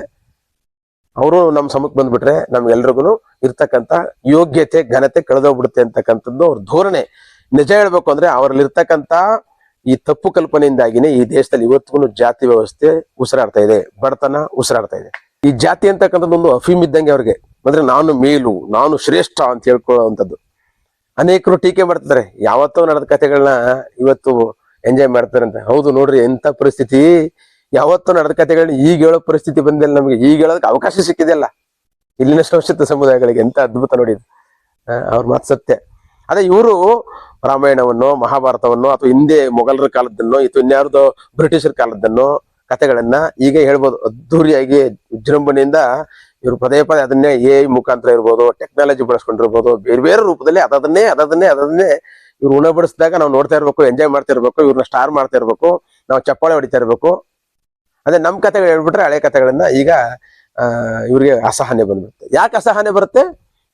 [SPEAKER 1] ಅವರು ನಮ್ಮ ಸಮಕ್ಕೆ ಬಂದ್ಬಿಟ್ರೆ ನಮ್ಗೆಲ್ರಿಗೂ ಇರ್ತಕ್ಕಂಥ ಯೋಗ್ಯತೆ ಘನತೆ ಕಳೆದೋಗ್ಬಿಡುತ್ತೆ ಅಂತಕ್ಕಂಥದ್ದು ಅವ್ರ ಧೋರಣೆ. ನಿಜ ಹೇಳ್ಬೇಕು ಅಂದ್ರೆ ಅವರಲ್ಲಿ ಇರ್ತಕ್ಕಂಥ ಈ ತಪ್ಪು ಕಲ್ಪನೆಯಿಂದಾಗಿನೇ ಈ ದೇಶದಲ್ಲಿ ಇವತ್ತಿಗೂ ಜಾತಿ ವ್ಯವಸ್ಥೆ ಉಸಿರಾಡ್ತಾ ಇದೆ, ಬಡತನ ಉಸಿರಾಡ್ತಾ ಇದೆ. ಈ ಜಾತಿ ಅಂತಕ್ಕಂಥದ್ದು ಒಂದು ಅಫೀಮ್ ಇದ್ದಂಗೆ ಅವ್ರಿಗೆ. ಅಂದ್ರೆ ನಾನು ಮೇಲು, ನಾನು ಶ್ರೇಷ್ಠ ಅಂತ ಹೇಳ್ಕೊಳ್ಳುವಂಥದ್ದು. ಅನೇಕರು ಟೀಕೆ ಮಾಡ್ತಿದ್ದಾರೆ, ಯಾವತ್ತೋ ನಡೆದ ಕಥೆಗಳನ್ನ ಇವತ್ತು ಎಂಜಾಯ್ ಮಾಡ್ತಾರೆ ಅಂತ. ಹೌದು ನೋಡ್ರಿ, ಎಂತ ಪರಿಸ್ಥಿತಿ, ಯಾವತ್ತೋ ನಡೆದ ಕಥೆಗಳನ್ನ ಈಗ ಹೇಳೋ ಪರಿಸ್ಥಿತಿ ಬಂದಿಲ್ಲ ನಮಗೆ, ಈಗ ಹೇಳೋದಕ್ಕೆ ಅವಕಾಶ ಸಿಕ್ಕಿದೆಯಲ್ಲ ಇಲ್ಲಿನ ಶ್ರೇಷ್ಠ ಸಮುದಾಯಗಳಿಗೆ. ಎಂತ ಅದ್ಭುತ ನೋಡಿ, ಅವ್ರ ಮಾತು ಸತ್ಯ. ಅದೇ ಇವರು ರಾಮಾಯಣವನ್ನು, ಮಹಾಭಾರತವನ್ನು, ಅಥವಾ ಹಿಂದೆ ಮೊಘಲರ ಕಾಲದನ್ನೋ ಅಥವಾ ಇನ್ಯಾರ್ದೋ ಬ್ರಿಟಿಷರ ಕಾಲದನ್ನೋ ಕಥೆಗಳನ್ನ ಈಗ ಹೇಳ್ಬೋದು ಅದ್ದೂರಿಯಾಗಿ, ವಿಜೃಂಭಣೆಯಿಂದ. ಇವರು ಪದೇ ಪದೇ ಅದನ್ನೇ AI ಮುಖಾಂತರ ಇರ್ಬೋದು, ಟೆಕ್ನಾಲಜಿ ಬಳಸ್ಕೊಂಡಿರ್ಬೋದು, ಬೇರೆ ಬೇರೆ ರೂಪದಲ್ಲಿ ಅದನ್ನೇ ಇವ್ರು ಉಣಬಡಿಸಿದಾಗ ನಾವು ನೋಡ್ತಾ ಇರ್ಬೇಕು, ಎಂಜಾಯ್ ಮಾಡ್ತಾ ಇರ್ಬೇಕು, ಇವ್ರನ್ನ ಸ್ಟಾರ್ ಮಾಡ್ತಾ ಇರ್ಬೇಕು, ನಾವು ಚಪ್ಪಾಳೆ ಹೊಡಿತಾ ಇರ್ಬೇಕು. ಅದೇ ನಮ್ಮ ಕಥೆಗಳು ಹೇಳ್ಬಿಟ್ರೆ ಹಳೆ ಕಥೆಗಳನ್ನ ಈಗ ಇವ್ರಿಗೆ ಅಸಹನೆ ಬಂದ್ಬಿಡುತ್ತೆ. ಯಾಕೆ ಅಸಹನೆ ಬರುತ್ತೆ?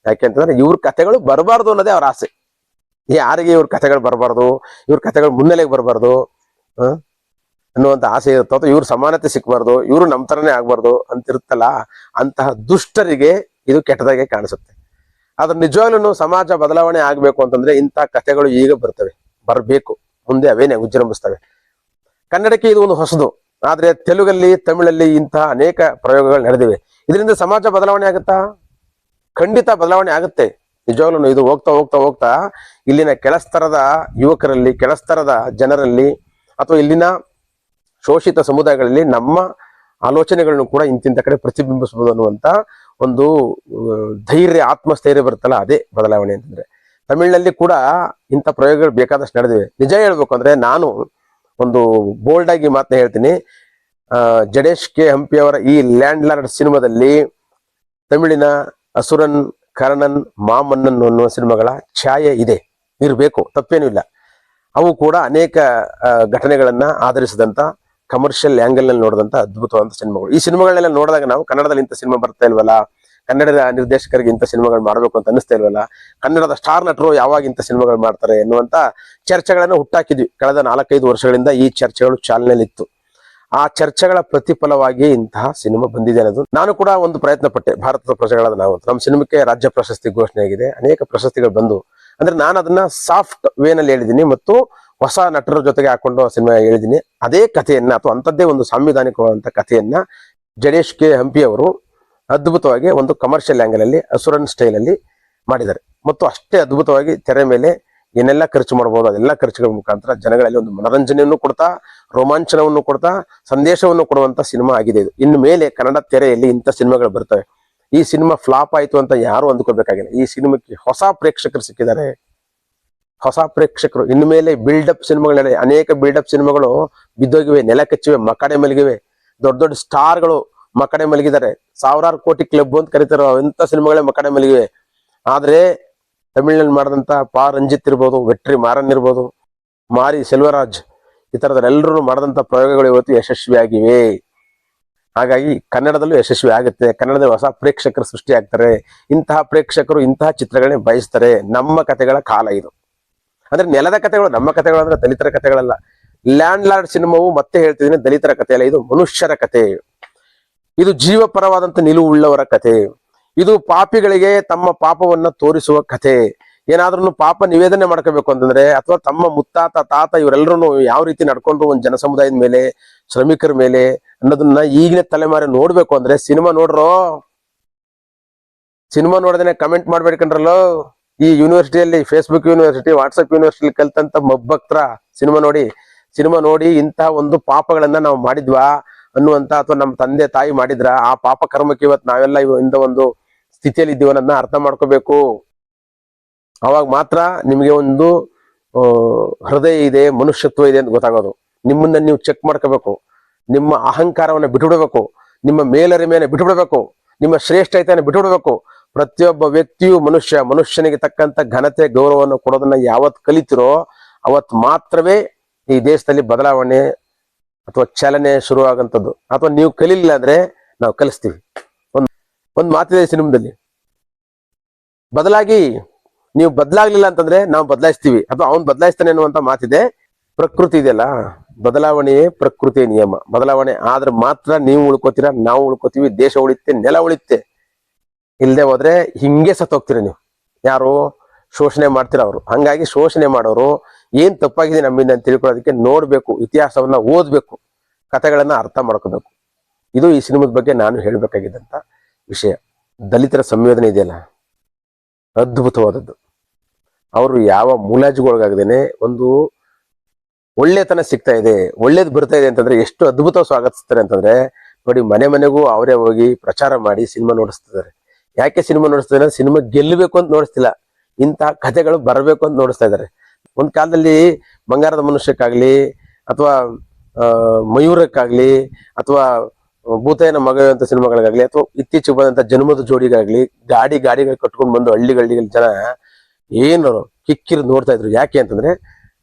[SPEAKER 1] ಯಾಕೆಂತಂದ್ರೆ ಇವ್ರ ಕಥೆಗಳು ಬರಬಾರ್ದು ಅನ್ನೋದೇ ಅವ್ರ ಆಸೆ. ಯಾರಿಗೆ ಇವ್ರ ಕಥೆಗಳು ಬರಬಾರ್ದು, ಇವ್ರ ಕಥೆಗಳು ಮುನ್ನೆಲೆಗೆ ಬರಬಾರ್ದು ಅನ್ನುವಂತ ಆಸೆ ಇರುತ್ತೋ, ಅಥವಾ ಇವ್ರ ಸಮಾನತೆ ಸಿಕ್ಬಾರ್ದು, ಇವ್ರು ನಮ್ಮ ತರನೇ ಆಗ್ಬಾರ್ದು ಅಂತಿರುತ್ತಲ್ಲ, ಅಂತಹ ದುಷ್ಟರಿಗೆ ಇದು ಕೆಟ್ಟದಾಗೆ ಕಾಣಿಸುತ್ತೆ. ಆದ್ರೆ ನಿಜವಾಗ್ಲೂ ಸಮಾಜ ಬದಲಾವಣೆ ಆಗ್ಬೇಕು ಅಂತಂದ್ರೆ ಇಂಥ ಕಥೆಗಳು ಈಗ ಬರಬೇಕು, ಮುಂದೆ ಅವೇನೆ ವಿಜೃಂಭಿಸ್ತವೆ. ಕನ್ನಡಕ್ಕೆ ಇದು ಒಂದು ಹೊಸದು, ಆದ್ರೆ ತೆಲುಗಲ್ಲಿ, ತಮಿಳಲ್ಲಿ ಇಂತಹ ಅನೇಕ ಪ್ರಯೋಗಗಳು ನಡೆದಿವೆ. ಇದರಿಂದ ಸಮಾಜ ಬದಲಾವಣೆ ಆಗುತ್ತಾ? ಖಂಡಿತ ಬದಲಾವಣೆ ಆಗುತ್ತೆ. ನಿಜವಾಗ್ಲೂ ಇದು ಹೋಗ್ತಾ ಹೋಗ್ತಾ ಹೋಗ್ತಾ ಇಲ್ಲಿನ ಕೆಳಸ್ತರದ ಯುವಕರಲ್ಲಿ, ಕೆಳಸ್ತರದ ಜನರಲ್ಲಿ, ಅಥವಾ ಇಲ್ಲಿನ ಶೋಷಿತ ಸಮುದಾಯಗಳಲ್ಲಿ ನಮ್ಮ ಆಲೋಚನೆಗಳನ್ನು ಕೂಡ ಇಂತಿಂತ ಕಡೆ ಪ್ರತಿಬಿಂಬಿಸಬಹುದು ಅನ್ನುವಂತ ಒಂದು ಧೈರ್ಯ, ಆತ್ಮಸ್ಥೈರ್ಯ ಬರುತ್ತಲ್ಲ, ಅದೇ ಬದಲಾವಣೆ ಅಂತಂದ್ರೆ. ತಮಿಳಿನಲ್ಲಿ ಕೂಡ ಇಂಥ ಪ್ರಯೋಗಗಳು ಬೇಕಾದಷ್ಟು ನಡೆದಿವೆ. ನಿಜ ಹೇಳ್ಬೇಕು ಅಂದ್ರೆ ನಾನು ಒಂದು ಬೋಲ್ಡ್ ಆಗಿ ಮಾತನ್ನ ಹೇಳ್ತೀನಿ, ಜಡೇಶ್ ಕೆ ಹಂಪಿ ಅವರ ಈ ಲ್ಯಾಂಡ್ ಲಾರ್ಡ್ ಸಿನಿಮಾದಲ್ಲಿ ತಮಿಳಿನ ಅಸುರನ್, ಕರ್ಣನ್, ಮಾಮನ್ನನ್ ಅನ್ನುವ ಸಿನಿಮಾಗಳ ಛಾಯೆ ಇದೆ, ಇರಬೇಕು, ತಪ್ಪೇನೂ ಇಲ್ಲ. ಅವು ಕೂಡ ಅನೇಕ ಘಟನೆಗಳನ್ನ ಆಧರಿಸಿದಂತ ಕಮರ್ಷಿಯಲ್ ಆಂಗಲ್ ನಲ್ಲಿ ನೋಡಿದಂತ ಅದ್ಭುತವಾದ ಸಿನಿಮಾಗಳು. ಈ ಸಿನಿಮಾಗಳೆಲ್ಲ ನೋಡಿದಾಗ ನಾವು ಕನ್ನಡದಲ್ಲಿ ಇಂಥ ಸಿನಿಮಾ ಬರ್ತಾ ಇಲ್ವಲ್ಲ, ಕನ್ನಡದ ನಿರ್ದೇಶಕರಿಗೆ ಇಂಥ ಸಿನಿಮಾಗಳು ಮಾಡಬೇಕು ಅಂತ ಅನಿಸ್ತಾ ಇಲ್ವಲ್ಲ, ಕನ್ನಡದ ಸ್ಟಾರ್ ನಟರು ಯಾವಾಗ ಇಂಥ ಸಿನಿಮಾಗಳು ಮಾಡ್ತಾರೆ ಎನ್ನುವಂತ ಚರ್ಚೆಗಳನ್ನು ಹುಟ್ಟಾಕಿದ್ವಿ. ಕಳೆದ 4-5 ವರ್ಷಗಳಿಂದ ಈ ಚರ್ಚೆಗಳು ಚಾಲನೆಯಲ್ಲಿತ್ತು. ಆ ಚರ್ಚೆಗಳ ಪ್ರತಿಫಲವಾಗಿ ಇಂತಹ ಸಿನಿಮಾ ಬಂದಿದೆ ಅನ್ನೋದು. ನಾನು ಕೂಡ ಒಂದು ಪ್ರಯತ್ನ ಪಟ್ಟೆ, ಭಾರತದ ಪ್ರಜೆಗಳಾದ ನಾವು. ನಮ್ಮ ಸಿನಿಮಾಕ್ಕೆ ರಾಜ್ಯ ಪ್ರಶಸ್ತಿ ಘೋಷಣೆ ಆಗಿದೆ, ಅನೇಕ ಪ್ರಶಸ್ತಿಗಳು ಬಂದು. ಅಂದ್ರೆ ನಾನು ಅದನ್ನ ಸಾಫ್ಟ್ ವೇನಲ್ಲಿ ಹೇಳಿದ್ದೀನಿ ಮತ್ತು ಹೊಸ ನಟರ ಜೊತೆಗೆ ಹಾಕೊಂಡು ಸಿನಿಮಾ ಹೇಳಿದ್ದೀನಿ. ಅದೇ ಕಥೆಯನ್ನ, ಅಥವಾ ಅಂಥದ್ದೇ ಒಂದು ಸಾಂವಿಧಾನಿಕವಾದಂಥ ಕಥೆಯನ್ನ ಜಡೇಶ್ ಕೆ ಹಂಪಿ ಅವರು ಅದ್ಭುತವಾಗಿ ಒಂದು ಕಮರ್ಷಿಯಲ್ ಆಂಗಲ್ ಅಲ್ಲಿ, ಅಸುರನ್ ಸ್ಟೈಲ್ ಅಲ್ಲಿ ಮಾಡಿದ್ದಾರೆ. ಮತ್ತು ಅಷ್ಟೇ ಅದ್ಭುತವಾಗಿ ತೆರೆ ಮೇಲೆ ಏನೆಲ್ಲ ಖರ್ಚು ಮಾಡಬಹುದು ಅದೆಲ್ಲ ಖರ್ಚುಗಳ ಮುಖಾಂತರ ಜನಗಳಲ್ಲಿ ಒಂದು ಮನರಂಜನೆಯನ್ನು ಕೊಡ್ತಾ, ರೋಮಾಂಚನವನ್ನು ಕೊಡ್ತಾ, ಸಂದೇಶವನ್ನು ಕೊಡುವಂತ ಸಿನಿಮಾ ಆಗಿದೆ ಇದು. ಇನ್ನು ಮೇಲೆ ಕನ್ನಡ ತೆರೆಯಲ್ಲಿ ಇಂಥ ಸಿನಿಮಾಗಳು ಬರ್ತವೆ. ಈ ಸಿನಿಮಾ ಫ್ಲಾಪ್ ಆಯ್ತು ಅಂತ ಯಾರು ಅಂದ್ಕೋಬೇಕಾಗಿಲ್ಲ. ಈ ಸಿನಿಮಾಕ್ಕೆ ಹೊಸ ಪ್ರೇಕ್ಷಕರು ಸಿಕ್ಕಿದ್ದಾರೆ, ಹೊಸ ಪ್ರೇಕ್ಷಕರು. ಇನ್ನು ಮೇಲೆ ಬಿಲ್ಡಪ್ ಸಿನಿಮಾಗಳು, ಅನೇಕ ಬಿಲ್ಡಪ್ ಸಿನಿಮಾಗಳು ಬಿದ್ದೋಗಿವೆ, ನೆಲ ಕಚ್ಚಿವೆ, ಮಕ್ಕಡೆ ಮಲಗಿವೆ. ದೊಡ್ಡ ದೊಡ್ಡ ಸ್ಟಾರ್ಗಳು ಮಕ್ಕಡೆ ಮಲಗಿದ್ದಾರೆ, 1000 ಕೋಟಿ ಕ್ಲಬ್ ಅಂತ ಕರೀತಾರೋ ಇಂಥ ಸಿನಿಮಾಗಳೇ ಮಕ್ಕಡೆ ಮಲಗಿವೆ. ಆದ್ರೆ ತಮಿಳಿನಲ್ಲಿ ಮಾಡಿದಂತ ಪಾ ರಂಜಿತ್ ಇರ್ಬೋದು, ವೆಟ್ರಿ ಮಾರನ್ ಇರ್ಬೋದು, ಮಾರಿ ಸೆಲ್ವರಾಜ್, ಈ ತರದೆಲ್ಲರೂ ಮಾಡಿದಂತ ಪ್ರಯೋಗಗಳು ಇವತ್ತು ಯಶಸ್ವಿಯಾಗಿವೆ. ಹಾಗಾಗಿ ಕನ್ನಡದಲ್ಲೂ ಯಶಸ್ವಿ ಆಗುತ್ತೆ, ಕನ್ನಡದಲ್ಲಿ ಹೊಸ ಪ್ರೇಕ್ಷಕರು ಸೃಷ್ಟಿ ಆಗ್ತಾರೆ. ಇಂತಹ ಪ್ರೇಕ್ಷಕರು ಇಂತಹ ಚಿತ್ರಗಳನ್ನೇ ಬಯಸ್ತಾರೆ. ನಮ್ಮ ಕಥೆಗಳ ಕಾಲ ಇದು. ಅಂದ್ರೆ ನೆಲದ ಕಥೆಗಳು, ನಮ್ಮ ಕಥೆಗಳು ಅಂದ್ರೆ ದಲಿತರ ಕಥೆಗಳಲ್ಲ. ಲ್ಯಾಂಡ್ ಲಾರ್ಡ್ ಸಿನಿಮಾವು ಮತ್ತೆ ಹೇಳ್ತಿದ್ದೀನಿ, ದಲಿತರ ಕಥೆ ಅಲ್ಲ, ಇದು ಮನುಷ್ಯರ ಕಥೆ. ಇದು ಜೀವಪರವಾದಂತ ನಿಲುವು ಉಳ್ಳವರ ಕಥೆ. ಇದು ಪಾಪಿಗಳಿಗೆ ತಮ್ಮ ಪಾಪವನ್ನ ತೋರಿಸುವ ಕಥೆ. ಏನಾದ್ರೂ ಪಾಪ ನಿವೇದನೆ ಮಾಡ್ಕೋಬೇಕು ಅಂತಂದ್ರೆ, ಅಥವಾ ತಮ್ಮ ಮುತ್ತಾತ ತಾತ ಇವರೆಲ್ಲರೂ ಯಾವ ರೀತಿ ನಡ್ಕೊಂಡ್ರು ಒಂದು ಜನಸಮುದಾಯದ ಮೇಲೆ, ಶ್ರಮಿಕರ ಮೇಲೆ ಅನ್ನೋದನ್ನ ಈಗಿನ ತಲೆಮಾರಿ ನೋಡ್ಬೇಕು ಅಂದ್ರೆ ಸಿನಿಮಾ ನೋಡ್ರೋ. ಸಿನಿಮಾ ನೋಡದೇನೆ ಕಮೆಂಟ್ ಮಾಡ್ಬೇಡ್ಕಂಡ್ರಲ್ಲೋ. ಈ ಯೂನಿವರ್ಸಿಟಿಯಲ್ಲಿ ಫೇಸ್ಬುಕ್ ಯೂನಿವರ್ಸಿಟಿ, ವಾಟ್ಸಪ್ ಯೂನಿವರ್ಸಿಟಿ ಕಲ್ತಂತ ಮಬ್ಬಕ್ತರ ಸಿನಿಮಾ ನೋಡಿ ಇಂತಹ ಒಂದು ಪಾಪಗಳನ್ನ ನಾವು ಮಾಡಿದ್ವಾ ಅನ್ನುವಂತ, ಅಥವಾ ನಮ್ಮ ತಂದೆ ತಾಯಿ ಮಾಡಿದ್ರ ಆ ಪಾಪ ಕರ್ಮಕ್ಕೆ ಇವತ್ತು ನಾವೆಲ್ಲ ಇಂದ ಒಂದು ಸ್ಥಿತಿಯಲ್ಲಿ ಇದ್ದೀವಿ ಅನ್ನೋದನ್ನ ಅರ್ಥ ಮಾಡ್ಕೋಬೇಕು. ಅವಾಗ ಮಾತ್ರ ನಿಮಗೆ ಒಂದು ಹೃದಯ ಇದೆ, ಮನುಷ್ಯತ್ವ ಇದೆ ಅಂತ ಗೊತ್ತಾಗೋದು. ನಿಮ್ಮನ್ನ ನೀವು ಚೆಕ್ ಮಾಡ್ಕೋಬೇಕು, ನಿಮ್ಮ ಅಹಂಕಾರವನ್ನ ಬಿಟ್ಟುಬಿಡ್ಬೇಕು, ನಿಮ್ಮ ಮೇಲರಿಮೆಯನ್ನು ಬಿಟ್ಟುಬಿಡ್ಬೇಕು, ನಿಮ್ಮ ಶ್ರೇಷ್ಠತೆಯನ್ನು ಬಿಟ್ಟುಬಿಡ್ಬೇಕು. ಪ್ರತಿಯೊಬ್ಬ ವ್ಯಕ್ತಿಯು ಮನುಷ್ಯನಿಗೆ ತಕ್ಕಂತ ಘನತೆ ಗೌರವವನ್ನು ಕೊಡೋದನ್ನ ಯಾವತ್ ಕಲಿತಿರೋ ಅವತ್ ಮಾತ್ರವೇ ಈ ದೇಶದಲ್ಲಿ ಬದಲಾವಣೆ ಅಥವಾ ಚಲನೆ ಶುರು ಆಗಂತದ್ದು. ಅಥವಾ ನೀವು ಕಲಿಲಿಲ್ಲ ಅಂದ್ರೆ ನಾವು ಕಲಿಸ್ತೀವಿ. ಒಂದ್ ಮಾತಿದೆ ಸಿನಿಮಾದಲ್ಲಿ, ನೀವು ಬದಲಾಗ್ಲಿಲ್ಲ ಅಂತಂದ್ರೆ ನಾವು ಬದಲಾಯಿಸ್ತೀವಿ, ಅಥವಾ ಅವ್ನು ಬದಲಾಯಿಸ್ತಾನೆ ಅನ್ನುವಂತ ಮಾತಿದೆ. ಪ್ರಕೃತಿ ಇದೆಯಲ್ಲ, ಬದಲಾವಣೆಯೇ ಪ್ರಕೃತಿಯ ನಿಯಮ. ಬದಲಾವಣೆ ಆದ್ರೆ ಮಾತ್ರ ನೀವು ಉಳ್ಕೋತೀರಾ, ನಾವು ಉಳ್ಕೋತೀವಿ, ದೇಶ ಉಳಿಯುತ್ತೆ, ನೆಲ ಉಳಿಯುತ್ತೆ. ಇಲ್ಲದೆ ಹೋದ್ರೆ ಹಿಂಗೆ ಸತ್ತೋಗ್ತೀರ ನೀವು. ಯಾರು ಶೋಷಣೆ ಮಾಡ್ತೀರ ಅವರು. ಹಂಗಾಗಿ ಶೋಷಣೆ ಮಾಡೋರು ಏನ್ ತಪ್ಪಾಗಿದೆ ನಮ್ಮಿಂದ ಅಂತ ತಿಳ್ಕೊಳ್ಳೋದಕ್ಕೆ ನೋಡ್ಬೇಕು, ಇತಿಹಾಸವನ್ನ ಓದ್ಬೇಕು, ಕಥೆಗಳನ್ನ ಅರ್ಥ ಮಾಡ್ಕೋಬೇಕು. ಇದು ಈ ಸಿನಿಮಾದ ಬಗ್ಗೆ ನಾನು ಹೇಳ್ಬೇಕಾಗಿದ್ದಂತ ವಿಷಯ. ದಲಿತರ ಸಂವೇದನೆ ಇದೆಯಲ್ಲ, ಅದ್ಭುತವಾದದ್ದು. ಅವರು ಯಾವ ಮುಲಾಜಿಗೊಳಗಾಗದೇನೆ ಒಂದು ಒಳ್ಳೆತನ ಸಿಗ್ತಾ ಇದೆ, ಒಳ್ಳೇದು ಬರ್ತಾ ಇದೆ ಅಂತಂದ್ರೆ ಎಷ್ಟು ಅದ್ಭುತ ಸ್ವಾಗತಿಸ್ತಾರೆ ಅಂತಂದ್ರೆ ನೋಡಿ, ಮನೆಗೂ ಅವರೇ ಹೋಗಿ ಪ್ರಚಾರ ಮಾಡಿ ಸಿನಿಮಾ ನೋಡಿಸ್ತಿದ್ದಾರೆ. ಯಾಕೆ ಸಿನಿಮಾ ನೋಡಿಸ್ತಿದ್ದಾರೆ? ಸಿನಿಮಾ ಗೆಲ್ಲಬೇಕು ಅಂತ ನೋಡಿಸ್ತಿಲ್ಲ, ಇಂತಹ ಕಥೆಗಳು ಬರಬೇಕು ಅಂತ ನೋಡಿಸ್ತಾ ಇದ್ದಾರೆ. ಒಂದ್ ಕಾಲದಲ್ಲಿ ಬಂಗಾರದ ಮನುಷ್ಯಕ್ಕಾಗ್ಲಿ, ಅಥವಾ ಮಯೂರಕ್ಕಾಗ್ಲಿ, ಅಥವಾ ಭೂತಯ್ಯನ ಮಗ ಅಂತ ಸಿನಿಮಾಗಳಿಗಾಗ್ಲಿ, ಅಥವಾ ಇತ್ತೀಚೆಗೆ ಬಂದಂತ ಜನ್ಮದ ಜೋಡಿಗಾಗ್ಲಿ ಗಾಡಿಗಳು ಕಟ್ಕೊಂಡು ಬಂದು ಹಳ್ಳಿಗಳಿಗೆ ಜನ ಏನು ಕಿಕ್ಕಿರು ನೋಡ್ತಾ ಇದ್ರು. ಯಾಕೆ ಅಂತಂದ್ರೆ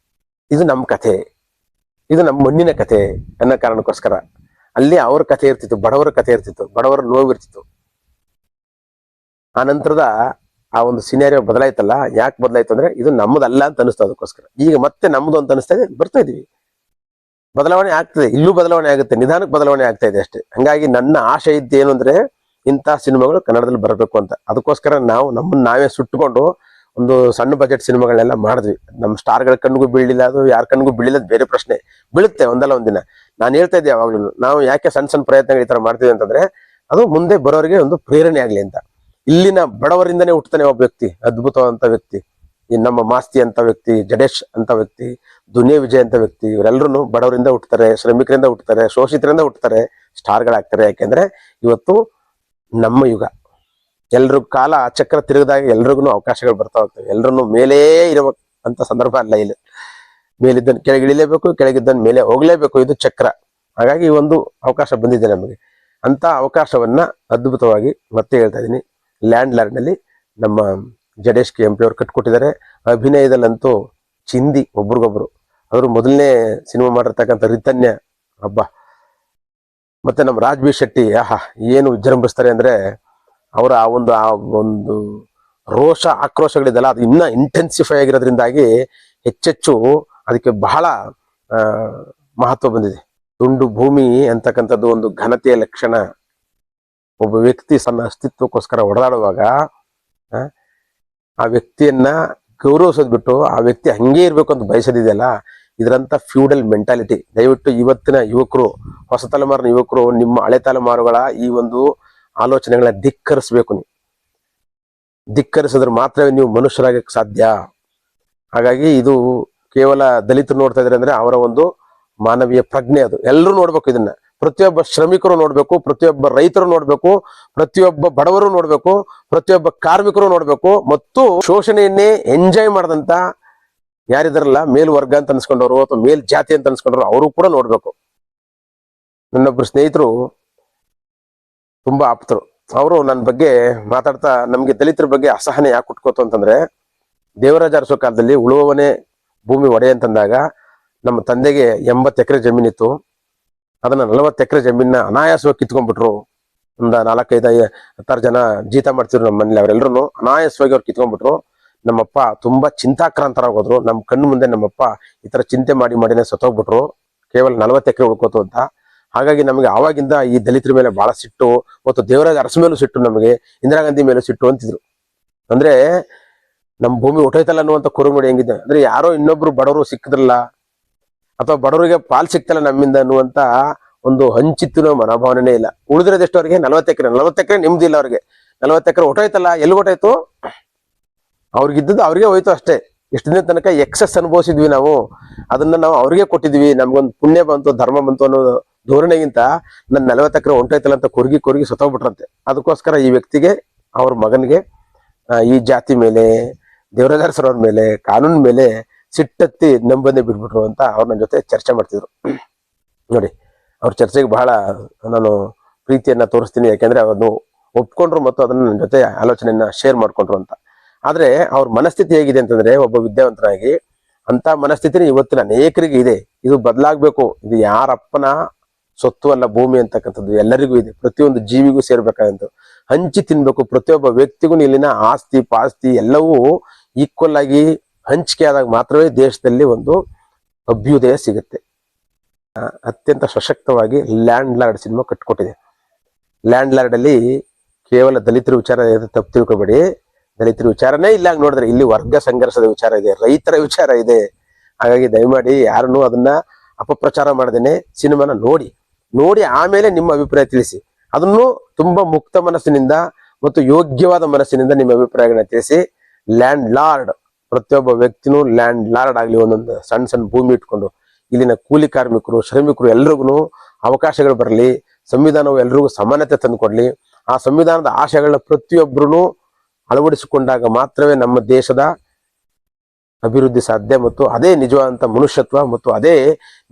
[SPEAKER 1] ಇದು ನಮ್ಮ ಕಥೆ, ಇದು ನಮ್ಮ ಮಣ್ಣಿನ ಕಥೆ ಅನ್ನೋ ಕಾರಣಕ್ಕೋಸ್ಕರ. ಅಲ್ಲಿ ಅವ್ರ ಕಥೆ ಇರ್ತಿತ್ತು, ಬಡವರ ಕಥೆ ಇರ್ತಿತ್ತು, ಬಡವರ ನೋವಿರ್ತಿತ್ತು. ಆ ನಂತರದ ಆ ಒಂದು ಸಿನಾರಿಯೋ ಬದಲಾಯ್ತಲ್ಲ. ಯಾಕೆ ಬದಲಾಯ್ತು ಅಂದ್ರೆ ಇದು ನಮ್ಮದಲ್ಲ ಅಂತ ಅನಿಸ್ತು, ಅದಕ್ಕೋಸ್ಕರ. ಈಗ ಮತ್ತೆ ನಮ್ದು ಅಂತ ಅನಿಸ್ತಾ ಇದೆ, ಬರ್ತಾ ಇದೀವಿ. ಬದಲಾವಣೆ ಆಗ್ತದೆ, ಇಲ್ಲೂ ಬದಲಾವಣೆ ಆಗುತ್ತೆ, ನಿಧಾನಕ್ಕೆ ಬದಲಾವಣೆ ಆಗ್ತಾ ಇದೆ ಅಷ್ಟೇ. ಹಂಗಾಗಿ ನನ್ನ ಆಶೆ ಇದ್ದು ಏನು ಅಂದ್ರೆ ಇಂತಹ ಸಿನಿಮಾಗಳು ಕನ್ನಡದಲ್ಲಿ ಬರಬೇಕು ಅಂತ. ಅದಕ್ಕೋಸ್ಕರ ನಾವು ನಮ್ಮನ್ನ ನಾವೇ ಸುಟ್ಟುಕೊಂಡು ಒಂದು ಸಣ್ಣ ಬಜೆಟ್ ಸಿನಿಮಾಗಳನ್ನೆಲ್ಲ ಮಾಡಿದ್ವಿ. ನಮ್ಮ ಸ್ಟಾರ್ಗಳ ಕಣ್ಣಿಗೂ ಬೀಳಿಲ್ಲ, ಅದು ಯಾರ ಕಣ್ಣಿಗೂ ಬೀಳಿಲ್ಲ, ಬೇರೆ ಪ್ರಶ್ನೆ. ಬೀಳುತ್ತೆ ಒಂದಲ್ಲ ಒಂದಿನ. ನಾನು ಹೇಳ್ತಾ ಇದ್ದೆ ಯಾವಾಗ್ಲೂ, ನಾವು ಯಾಕೆ ಸಣ್ಣ ಪ್ರಯತ್ನಗಳು ಈ ತರ ಮಾಡ್ತೀವಿ ಅಂತಂದ್ರೆ ಅದು ಮುಂದೆ ಬರೋರಿಗೆ ಒಂದು ಪ್ರೇರಣೆ ಆಗ್ಲಿ ಅಂತ. ಇಲ್ಲಿನ ಬಡವರಿಂದನೇ ಹುಟ್ಟುತ್ತಾನೆ ಒಬ್ಬ ವ್ಯಕ್ತಿ, ಅದ್ಭುತವಾದಂತ ವ್ಯಕ್ತಿ. ಈ ನಮ್ಮ ಮಾಸ್ತಿ ಅಂತ ವ್ಯಕ್ತಿ, ಜಡೇಶ್ ಅಂತ ವ್ಯಕ್ತಿ, ದುನಿಯಾ ವಿಜಯ್ ಅಂತ ವ್ಯಕ್ತಿ, ಇವರೆಲ್ಲರೂ ಬಡವರಿಂದ ಹುಟ್ಟುತ್ತಾರೆ, ಶ್ರಮಿಕರಿಂದ ಹುಟ್ಟುತ್ತಾರೆ, ಶೋಷಿತರಿಂದ ಹುಟ್ಟುತ್ತಾರೆ, ಸ್ಟಾರ್ಗಳಾಗ್ತಾರೆ. ಯಾಕೆಂದ್ರೆ ಇವತ್ತು ನಮ್ಮ ಯುಗ. ಎಲ್ರಿಗೂ ಕಾಲ ಚಕ್ರ ತಿರುಗಿದಾಗ ಎಲ್ರಿಗೂ ಅವಕಾಶಗಳು ಬರ್ತಾ ಹೋಗ್ತವೆ. ಎಲ್ರನ್ನು ಮೇಲೇ ಇರಬೇಕು ಅಂತ ಸಂದರ್ಭ ಅಲ್ಲ ಇಲ್ಲಿ. ಮೇಲಿದ್ದನ್ನು ಕೆಳಗೆ ಇಳಿಲೇಬೇಕು, ಕೆಳಗಿದ್ದನ್ನು ಮೇಲೆ ಹೋಗ್ಲೇಬೇಕು, ಇದು ಚಕ್ರ. ಹಾಗಾಗಿ ಈ ಒಂದು ಅವಕಾಶ ಬಂದಿದೆ ನಮಗೆ. ಅಂತ ಅವಕಾಶವನ್ನ ಅದ್ಭುತವಾಗಿ ಮತ್ತೆ ಹೇಳ್ತಾ ಇದ್ದೀನಿ, ಲ್ಯಾಂಡ್ ನಲ್ಲಿ ನಮ್ಮ ಜಡೇಶ್ KMP ಅವರು ಕಟ್ಕೊಟ್ಟಿದ್ದಾರೆ. ಅಭಿನಯದಲ್ಲಂತೂ ಚಿಂದಿ ಒಬ್ರಿಗೊಬ್ರು. ಅವರು ಮೊದಲನೇ ಸಿನಿಮಾ ಮಾಡಿರ್ತಕ್ಕಂಥ ರಿತನ್ಯ ಹಬ್ಬ, ಮತ್ತೆ ನಮ್ಮ ರಾಜ್ ಬಿ ಶೆಟ್ಟಿ, ಆಹಾ ಏನು ವಿಜೃಂಭಿಸ್ತಾರೆ ಅಂದ್ರೆ ಅವರ ಆ ಒಂದು ರೋಷ ಆಕ್ರೋಶಗಳಿದೆಲ್ಲ ಅದು ಇನ್ನ ಇಂಟೆನ್ಸಿಫೈ ಆಗಿರೋದ್ರಿಂದಾಗಿ ಹೆಚ್ಚೆಚ್ಚು ಅದಕ್ಕೆ ಬಹಳ ಮಹತ್ವ ಬಂದಿದೆ. ತುಂಡು ಭೂಮಿ ಅಂತಕ್ಕಂಥದ್ದು ಒಂದು ಘನತೆಯ ಲಕ್ಷಣ. ಒಬ್ಬ ವ್ಯಕ್ತಿ ತನ್ನ ಅಸ್ತಿತ್ವಕ್ಕೋಸ್ಕರ ಹೊಡೆದಾಡುವಾಗ ಆ ವ್ಯಕ್ತಿಯನ್ನ ಗೌರವಿಸೋದ್ ಬಿಟ್ಟು ಆ ವ್ಯಕ್ತಿ ಹಂಗೆ ಇರ್ಬೇಕು ಅಂತ ಬಯಸೋದಿದೆಯಲ್ಲ, ಇದರಂತ ಫ್ಯೂಡಲ್ ಮೆಂಟಾಲಿಟಿ. ದಯವಿಟ್ಟು ಇವತ್ತಿನ ಯುವಕರು, ಹೊಸ ತಲೆಮಾರಿನ ಯುವಕರು ನಿಮ್ಮ ಹಳೆ ತಲೆಮಾರುಗಳ ಈ ಒಂದು ಆಲೋಚನೆಗಳನ್ನ ಧಿಕ್ಕರಿಸ್ಬೇಕು. ನೀವು ಧಿಕ್ಕರಿಸಿದ್ರೆ ಮಾತ್ರವೇ ನೀವು ಮನುಷ್ಯರಾಗಕ್ಕೆ ಸಾಧ್ಯ. ಹಾಗಾಗಿ ಇದು ಕೇವಲ ದಲಿತರು ನೋಡ್ತಾ ಇದ್ರೆ ಅಂದ್ರೆ ಅವರ ಒಂದು ಮಾನವೀಯ ಪ್ರಜ್ಞೆ. ಅದು ಎಲ್ಲರೂ ನೋಡ್ಬೇಕು ಇದನ್ನ. ಪ್ರತಿಯೊಬ್ಬ ಶ್ರಮಿಕರು ನೋಡ್ಬೇಕು, ಪ್ರತಿಯೊಬ್ಬ ರೈತರು ನೋಡ್ಬೇಕು, ಪ್ರತಿಯೊಬ್ಬ ಬಡವರು ನೋಡ್ಬೇಕು, ಪ್ರತಿಯೊಬ್ಬ ಕಾರ್ಮಿಕರು ನೋಡ್ಬೇಕು. ಮತ್ತು ಶೋಷಣೆಯನ್ನೇ ಎಂಜಾಯ್ ಮಾಡದಂತ ಯಾರಿದಾರಲ್ಲ, ಮೇಲ್ವರ್ಗ ಅಂತ ಅನ್ಸ್ಕೊಂಡವ್ರು ಅಥವಾ ಮೇಲ್ ಜಾತಿ ಅಂತ ಅನ್ಸ್ಕೊಂಡ್ರು, ಅವರು ಕೂಡ ನೋಡ್ಬೇಕು. ನನ್ನೊಬ್ರು ಸ್ನೇಹಿತರು, ತುಂಬಾ ಆಪ್ತರು, ಅವರು ನನ್ನ ಬಗ್ಗೆ ಮಾತಾಡ್ತಾ, ನಮ್ಗೆ ದಲಿತರ ಬಗ್ಗೆ ಅಸಹನೆ ಯಾಕೆ ಹುಟ್ಕೋತು ಅಂತಂದ್ರೆ, ದೇವರಾಜ ಅರಸೋ ಕಾಲದಲ್ಲಿ ಉಳುವವನೇ ಭೂಮಿ ಒಡೆ ಅಂತಂದಾಗ ನಮ್ಮ ತಂದೆಗೆ 80 ಎಕರೆ ಜಮೀನಿತ್ತು. ಅದನ್ನ 40 ಎಕರೆ ಜಮೀನ ಅನಾಯಾಸವಾಗಿ ಕಿತ್ಕೊಂಡ್ಬಿಟ್ರು. ಒಂದು 4-5-10 ಜನ ಜೀತ ಮಾಡ್ತಿದ್ರು ನಮ್ಮ ಮನೇಲಿ. ಅವರೆಲ್ಲರೂ ಅನಾಯಾಸವಾಗಿ ಅವ್ರು ಕಿತ್ಕೊಂಡ್ಬಿಟ್ರು. ನಮ್ಮಪ್ಪ ತುಂಬಾ ಚಿಂತಾಕ್ರಾಂತರಾಗೋದ್ರು. ನಮ್ಮ ಕಣ್ಣು ಮುಂದೆ ನಮ್ಮಪ್ಪ ಈ ತರ ಚಿಂತೆ ಮಾಡಿನೇ ಸತ್ತೋಗ್ಬಿಟ್ರು. ಕೇವಲ 40 ಎಕರೆ ಉಳ್ಕೋತು ಅಂತ. ಹಾಗಾಗಿ ನಮಗೆ ಆವಾಗಿಂದ ಈ ದಲಿತರ ಮೇಲೆ ಬಹಳ ಸಿಟ್ಟು, ಮತ್ತು ದೇವರಾಜ ಅರಸ ಮೇಲೂ ಸಿಟ್ಟು, ನಮಗೆ ಇಂದಿರಾ ಗಾಂಧಿ ಮೇಲೂ ಸಿಟ್ಟು ಅಂತಿದ್ರು. ಅಂದ್ರೆ ನಮ್ಮ ಭೂಮಿ ಹೊಟ್ಟೋಯ್ತಲ್ಲ ಅನ್ನುವಂತ ಕುರುಡು ನೋಡಿ ಹೆಂಗಿದೆ ಅಂದ್ರೆ, ಯಾರೋ ಇನ್ನೊಬ್ರು ಬಡವರು ಸಿಕ್ಕಿದ್ರಲ್ಲ, ಅಥವಾ ಬಡವರಿಗೆ ಪಾಲ್ ಸಿಗ್ತಲ್ಲ ನಮ್ಮಿಂದ ಅನ್ನುವಂತ ಒಂದು ಹಂಚಿತ್ತಿನ ಮನೋಭಾವನೆ ಇಲ್ಲ. ಉಳಿದಿರೋದೆಷ್ಟು ಅವ್ರಿಗೆ? 40 ಎಕರೆ ನಿಮ್ದಿಲ್ಲ ಅವ್ರಿಗೆ. 40 ಎಕರೆ ಹೊಟ್ಟೋಯ್ತಲ್ಲ, ಎಲ್ಲಿ ಹೊಟ್ಟೋಯ್ತು? ಅವ್ರಿಗಿದ್ದದ್ದು ಅವ್ರಿಗೆ ಹೋಯ್ತು ಅಷ್ಟೇ. ಇಷ್ಟು ದಿನ ತನಕ ಎಕ್ಸಸ್ ಅನುಭವಿಸಿದ್ವಿ ನಾವು, ಅದನ್ನ ನಾವು ಅವ್ರಿಗೆ ಕೊಟ್ಟಿದ್ವಿ, ನಮ್ಗೊಂದು ಪುಣ್ಯ ಬಂತು, ಧರ್ಮ ಬಂತು ಅನ್ನೋ ಧೋರಣೆಗಿಂತ ನನ್ನ 40 ಎಕರೆ ಹೊಂಟೋಯ್ತಲ್ಲ ಅಂತ ಕೊರ್ಗಿ ಸತ್ತೋಗ್ಬಿಟ್ರಂತೆ. ಅದಕ್ಕೋಸ್ಕರ ಈ ವ್ಯಕ್ತಿಗೆ, ಅವ್ರ ಮಗನಿಗೆ ಈ ಜಾತಿ ಮೇಲೆ, ದೇವರಾಜ ಸರ್ ಅವ್ರ ಮೇಲೆ, ಕಾನೂನು ಮೇಲೆ ಸಿಟ್ಟತ್ತಿ ನಂಬಂದೇ ಬಿಟ್ಬಿಟ್ರು ಅಂತ ಅವ್ರ ನನ್ನ ಜೊತೆ ಚರ್ಚೆ ಮಾಡ್ತಿದ್ರು. ನೋಡಿ, ಅವ್ರ ಚರ್ಚೆಗೆ ಬಹಳ ನಾನು ಪ್ರೀತಿಯನ್ನ ತೋರಿಸ್ತೀನಿ, ಯಾಕೆಂದ್ರೆ ಅದನ್ನು ಒಪ್ಕೊಂಡ್ರು ಮತ್ತು ಅದನ್ನ ನನ್ನ ಜೊತೆ ಆಲೋಚನೆಯನ್ನ ಶೇರ್ ಮಾಡ್ಕೊಂಡ್ರು ಅಂತ. ಆದ್ರೆ ಅವ್ರ ಮನಸ್ಥಿತಿ ಹೇಗಿದೆ ಅಂತಂದ್ರೆ, ಒಬ್ಬ ವಿದ್ಯಾವಂತನಾಗಿ ಅಂತ ಮನಸ್ಥಿತಿನೇ ಇವತ್ತಿನ ಅನೇಕರಿಗೆ ಇದೆ. ಇದು ಬದಲಾಗ್ಬೇಕು. ಇದು ಯಾರಪ್ಪನ ಸೊತ್ತು ಅಲ್ಲ ಭೂಮಿ ಅಂತಕ್ಕಂಥದ್ದು ಎಲ್ಲರಿಗೂ ಇದೆ, ಪ್ರತಿಯೊಂದು ಜೀವಿಗೂ ಸೇರ್ಬೇಕಾದಂತ. ಹಂಚಿ ತಿನ್ಬೇಕು. ಪ್ರತಿಯೊಬ್ಬ ವ್ಯಕ್ತಿಗೂ ಇಲ್ಲಿನ ಆಸ್ತಿ ಪಾಸ್ತಿ ಎಲ್ಲವೂ ಈಕ್ವಲ್ ಆಗಿ ಹಂಚಿಕೆ ಆದಾಗ ಮಾತ್ರವೇ ದೇಶದಲ್ಲಿ ಒಂದು ಅಭ್ಯುದಯ ಸಿಗುತ್ತೆ. ಅತ್ಯಂತ ಸಶಕ್ತವಾಗಿ ಲ್ಯಾಂಡ್ ಲಾರ್ಡ್ ಸಿನಿಮಾ ಕಟ್ಕೊಟ್ಟಿದೆ. ಲ್ಯಾಂಡ್ ಲಾರ್ಡ್ ಅಲ್ಲಿ ಕೇವಲ ದಲಿತರ ವಿಚಾರ ತಪ್ಪು ತಿಳ್ಕೊಬೇಡಿ, ದಲಿತರ ವಿಚಾರನೇ ಇಲ್ಲ ಹಂಗ್ ನೋಡಿದ್ರೆ. ಇಲ್ಲಿ ವರ್ಗ ಸಂಘರ್ಷದ ವಿಚಾರ ಇದೆ, ರೈತರ ವಿಚಾರ ಇದೆ. ಹಾಗಾಗಿ ದಯಮಾಡಿ ಯಾರನ್ನು ಅದನ್ನ ಅಪಪ್ರಚಾರ ಮಾಡದೇನೆ ಸಿನಿಮಾನ ನೋಡಿ ಆಮೇಲೆ ನಿಮ್ಮ ಅಭಿಪ್ರಾಯ ತಿಳಿಸಿ. ಅದನ್ನು ತುಂಬಾ ಮುಕ್ತ ಮನಸ್ಸಿನಿಂದ ಮತ್ತು ಯೋಗ್ಯವಾದ ಮನಸ್ಸಿನಿಂದ ನಿಮ್ಮ ಅಭಿಪ್ರಾಯಗಳನ್ನ ತಿಳಿಸಿ. ಲ್ಯಾಂಡ್ ಲಾರ್ಡ್, ಪ್ರತಿಯೊಬ್ಬ ವ್ಯಕ್ತಿನೂ ಲ್ಯಾಂಡ್ ಲಾರ್ಡ್ ಆಗ್ಲಿ, ಒಂದೊಂದು ಸಣ್ಣ ಭೂಮಿ ಇಟ್ಕೊಂಡು ಇಲ್ಲಿನ ಕೂಲಿ ಕಾರ್ಮಿಕರು, ಶ್ರಮಿಕರು ಎಲ್ರಿಗೂ ಅವಕಾಶಗಳು ಬರಲಿ. ಸಂವಿಧಾನವು ಎಲ್ರಿಗೂ ಸಮಾನತೆ ತಂದುಕೊಡ್ಲಿ. ಆ ಸಂವಿಧಾನದ ಆಶಯಗಳನ್ನ ಪ್ರತಿಯೊಬ್ಬರೂ ಅಳವಡಿಸಿಕೊಂಡಾಗ ಮಾತ್ರವೇ ನಮ್ಮ ದೇಶದ ಅಭಿವೃದ್ಧಿ ಸಾಧ್ಯ, ಮತ್ತು ಅದೇ ನಿಜವಾದಂತ ಮನುಷ್ಯತ್ವ ಮತ್ತು ಅದೇ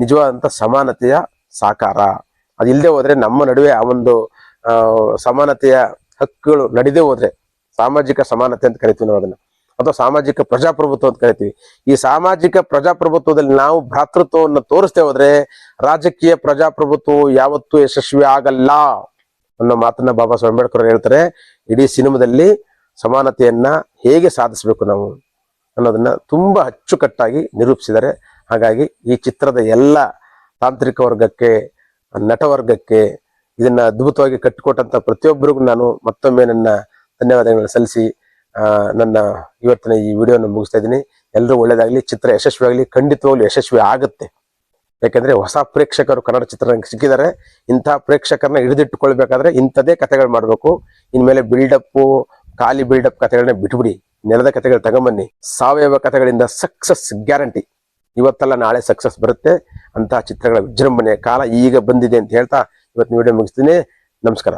[SPEAKER 1] ನಿಜವಾದಂತ ಸಮಾನತೆಯ ಸಾಕಾರ. ಅದಿಲ್ಲದೆ ಹೋದ್ರೆ, ನಮ್ಮ ನಡುವೆ ಆ ಒಂದು ಸಮಾನತೆಯ ಹಕ್ಕುಗಳು ನಡೆದೇ ಹೋದ್ರೆ, ಸಾಮಾಜಿಕ ಸಮಾನತೆ ಅಂತ ಕರಿತೀವಿ ನಾವು ಅದನ್ನ, ಅಥವಾ ಸಾಮಾಜಿಕ ಪ್ರಜಾಪ್ರಭುತ್ವ ಅಂತ ಕರಿತೀವಿ. ಈ ಸಾಮಾಜಿಕ ಪ್ರಜಾಪ್ರಭುತ್ವದಲ್ಲಿ ನಾವು ಭ್ರಾತೃತ್ವವನ್ನು ತೋರಿಸ್ತೇ ಹೋದ್ರೆ ರಾಜಕೀಯ ಪ್ರಜಾಪ್ರಭುತ್ವ ಯಾವತ್ತೂ ಯಶಸ್ವಿ ಆಗಲ್ಲ ಅನ್ನೋ ಮಾತನ್ನ ಬಾಬಾ ಸಾಹೇಬ್ ಅಂಬೇಡ್ಕರ್ ಹೇಳ್ತಾರೆ. ಇಡೀ ಸಿನಿಮಾದಲ್ಲಿ ಸಮಾನತೆಯನ್ನ ಹೇಗೆ ಸಾಧಿಸಬೇಕು ನಾವು ಅನ್ನೋದನ್ನ ತುಂಬಾ ಅಚ್ಚುಕಟ್ಟಾಗಿ ನಿರೂಪಿಸಿದ್ದಾರೆ. ಹಾಗಾಗಿ ಈ ಚಿತ್ರದ ಎಲ್ಲ ತಾಂತ್ರಿಕ ವರ್ಗಕ್ಕೆ, ನಟವರ್ಗಕ್ಕೆ, ಇದನ್ನ ಅದ್ಭುತವಾಗಿ ಕಟ್ಟಿಕೊಟ್ಟಂತ ಪ್ರತಿಯೊಬ್ಬರಿಗೂ ನಾನು ಮತ್ತೊಮ್ಮೆ ನನ್ನ ಧನ್ಯವಾದಗಳನ್ನು ಸಲ್ಲಿಸಿ ನನ್ನ ಇವತ್ತಿನ ಈ ವಿಡಿಯೋನ ಮುಗಿಸ್ತಾ ಇದ್ದೀನಿ. ಎಲ್ಲರೂ ಒಳ್ಳೇದಾಗ್ಲಿ, ಚಿತ್ರ ಯಶಸ್ವಿಯಾಗಲಿ. ಖಂಡಿತವಾಗ್ಲೂ ಯಶಸ್ವಿ ಆಗುತ್ತೆ. ಯಾಕಂದ್ರೆ ಹೊಸ ಪ್ರೇಕ್ಷಕರು ಕನ್ನಡ ಚಿತ್ರರಂಗಕ್ಕೆ ಸಿಕ್ಕಿದ್ದಾರೆ. ಇಂತಹ ಪ್ರೇಕ್ಷಕರನ್ನ ಹಿಡಿದಿಟ್ಟುಕೊಳ್ಬೇಕಾದ್ರೆ ಇಂಥದೇ ಕಥೆಗಳು ಮಾಡ್ಬೇಕು. ಇನ್ಮೇಲೆ ಬಿಲ್ಡಪ್, ಖಾಲಿ ಬಿಲ್ಡಪ್ ಕಥೆಗಳನ್ನ ಬಿಟ್ಬಿಡಿ, ನೆಲದ ಕಥೆಗಳು ತಗೊಂಬನ್ನಿ. ಸಾವಯವ ಕಥೆಗಳಿಂದ ಸಕ್ಸಸ್ ಗ್ಯಾರಂಟಿ. ಇವತ್ತಲ್ಲ ನಾಳೆ ಸಕ್ಸಸ್ ಬರುತ್ತೆ. ಅಂತಹ ಚಿತ್ರಗಳ ವಿಜೃಂಭಣೆಯ ಕಾಲ ಈಗ ಬಂದಿದೆ ಅಂತ ಹೇಳ್ತಾ ಇವತ್ತಿನ ವಿಡಿಯೋ ಮುಗಿಸ್ತೀನಿ. ನಮಸ್ಕಾರ.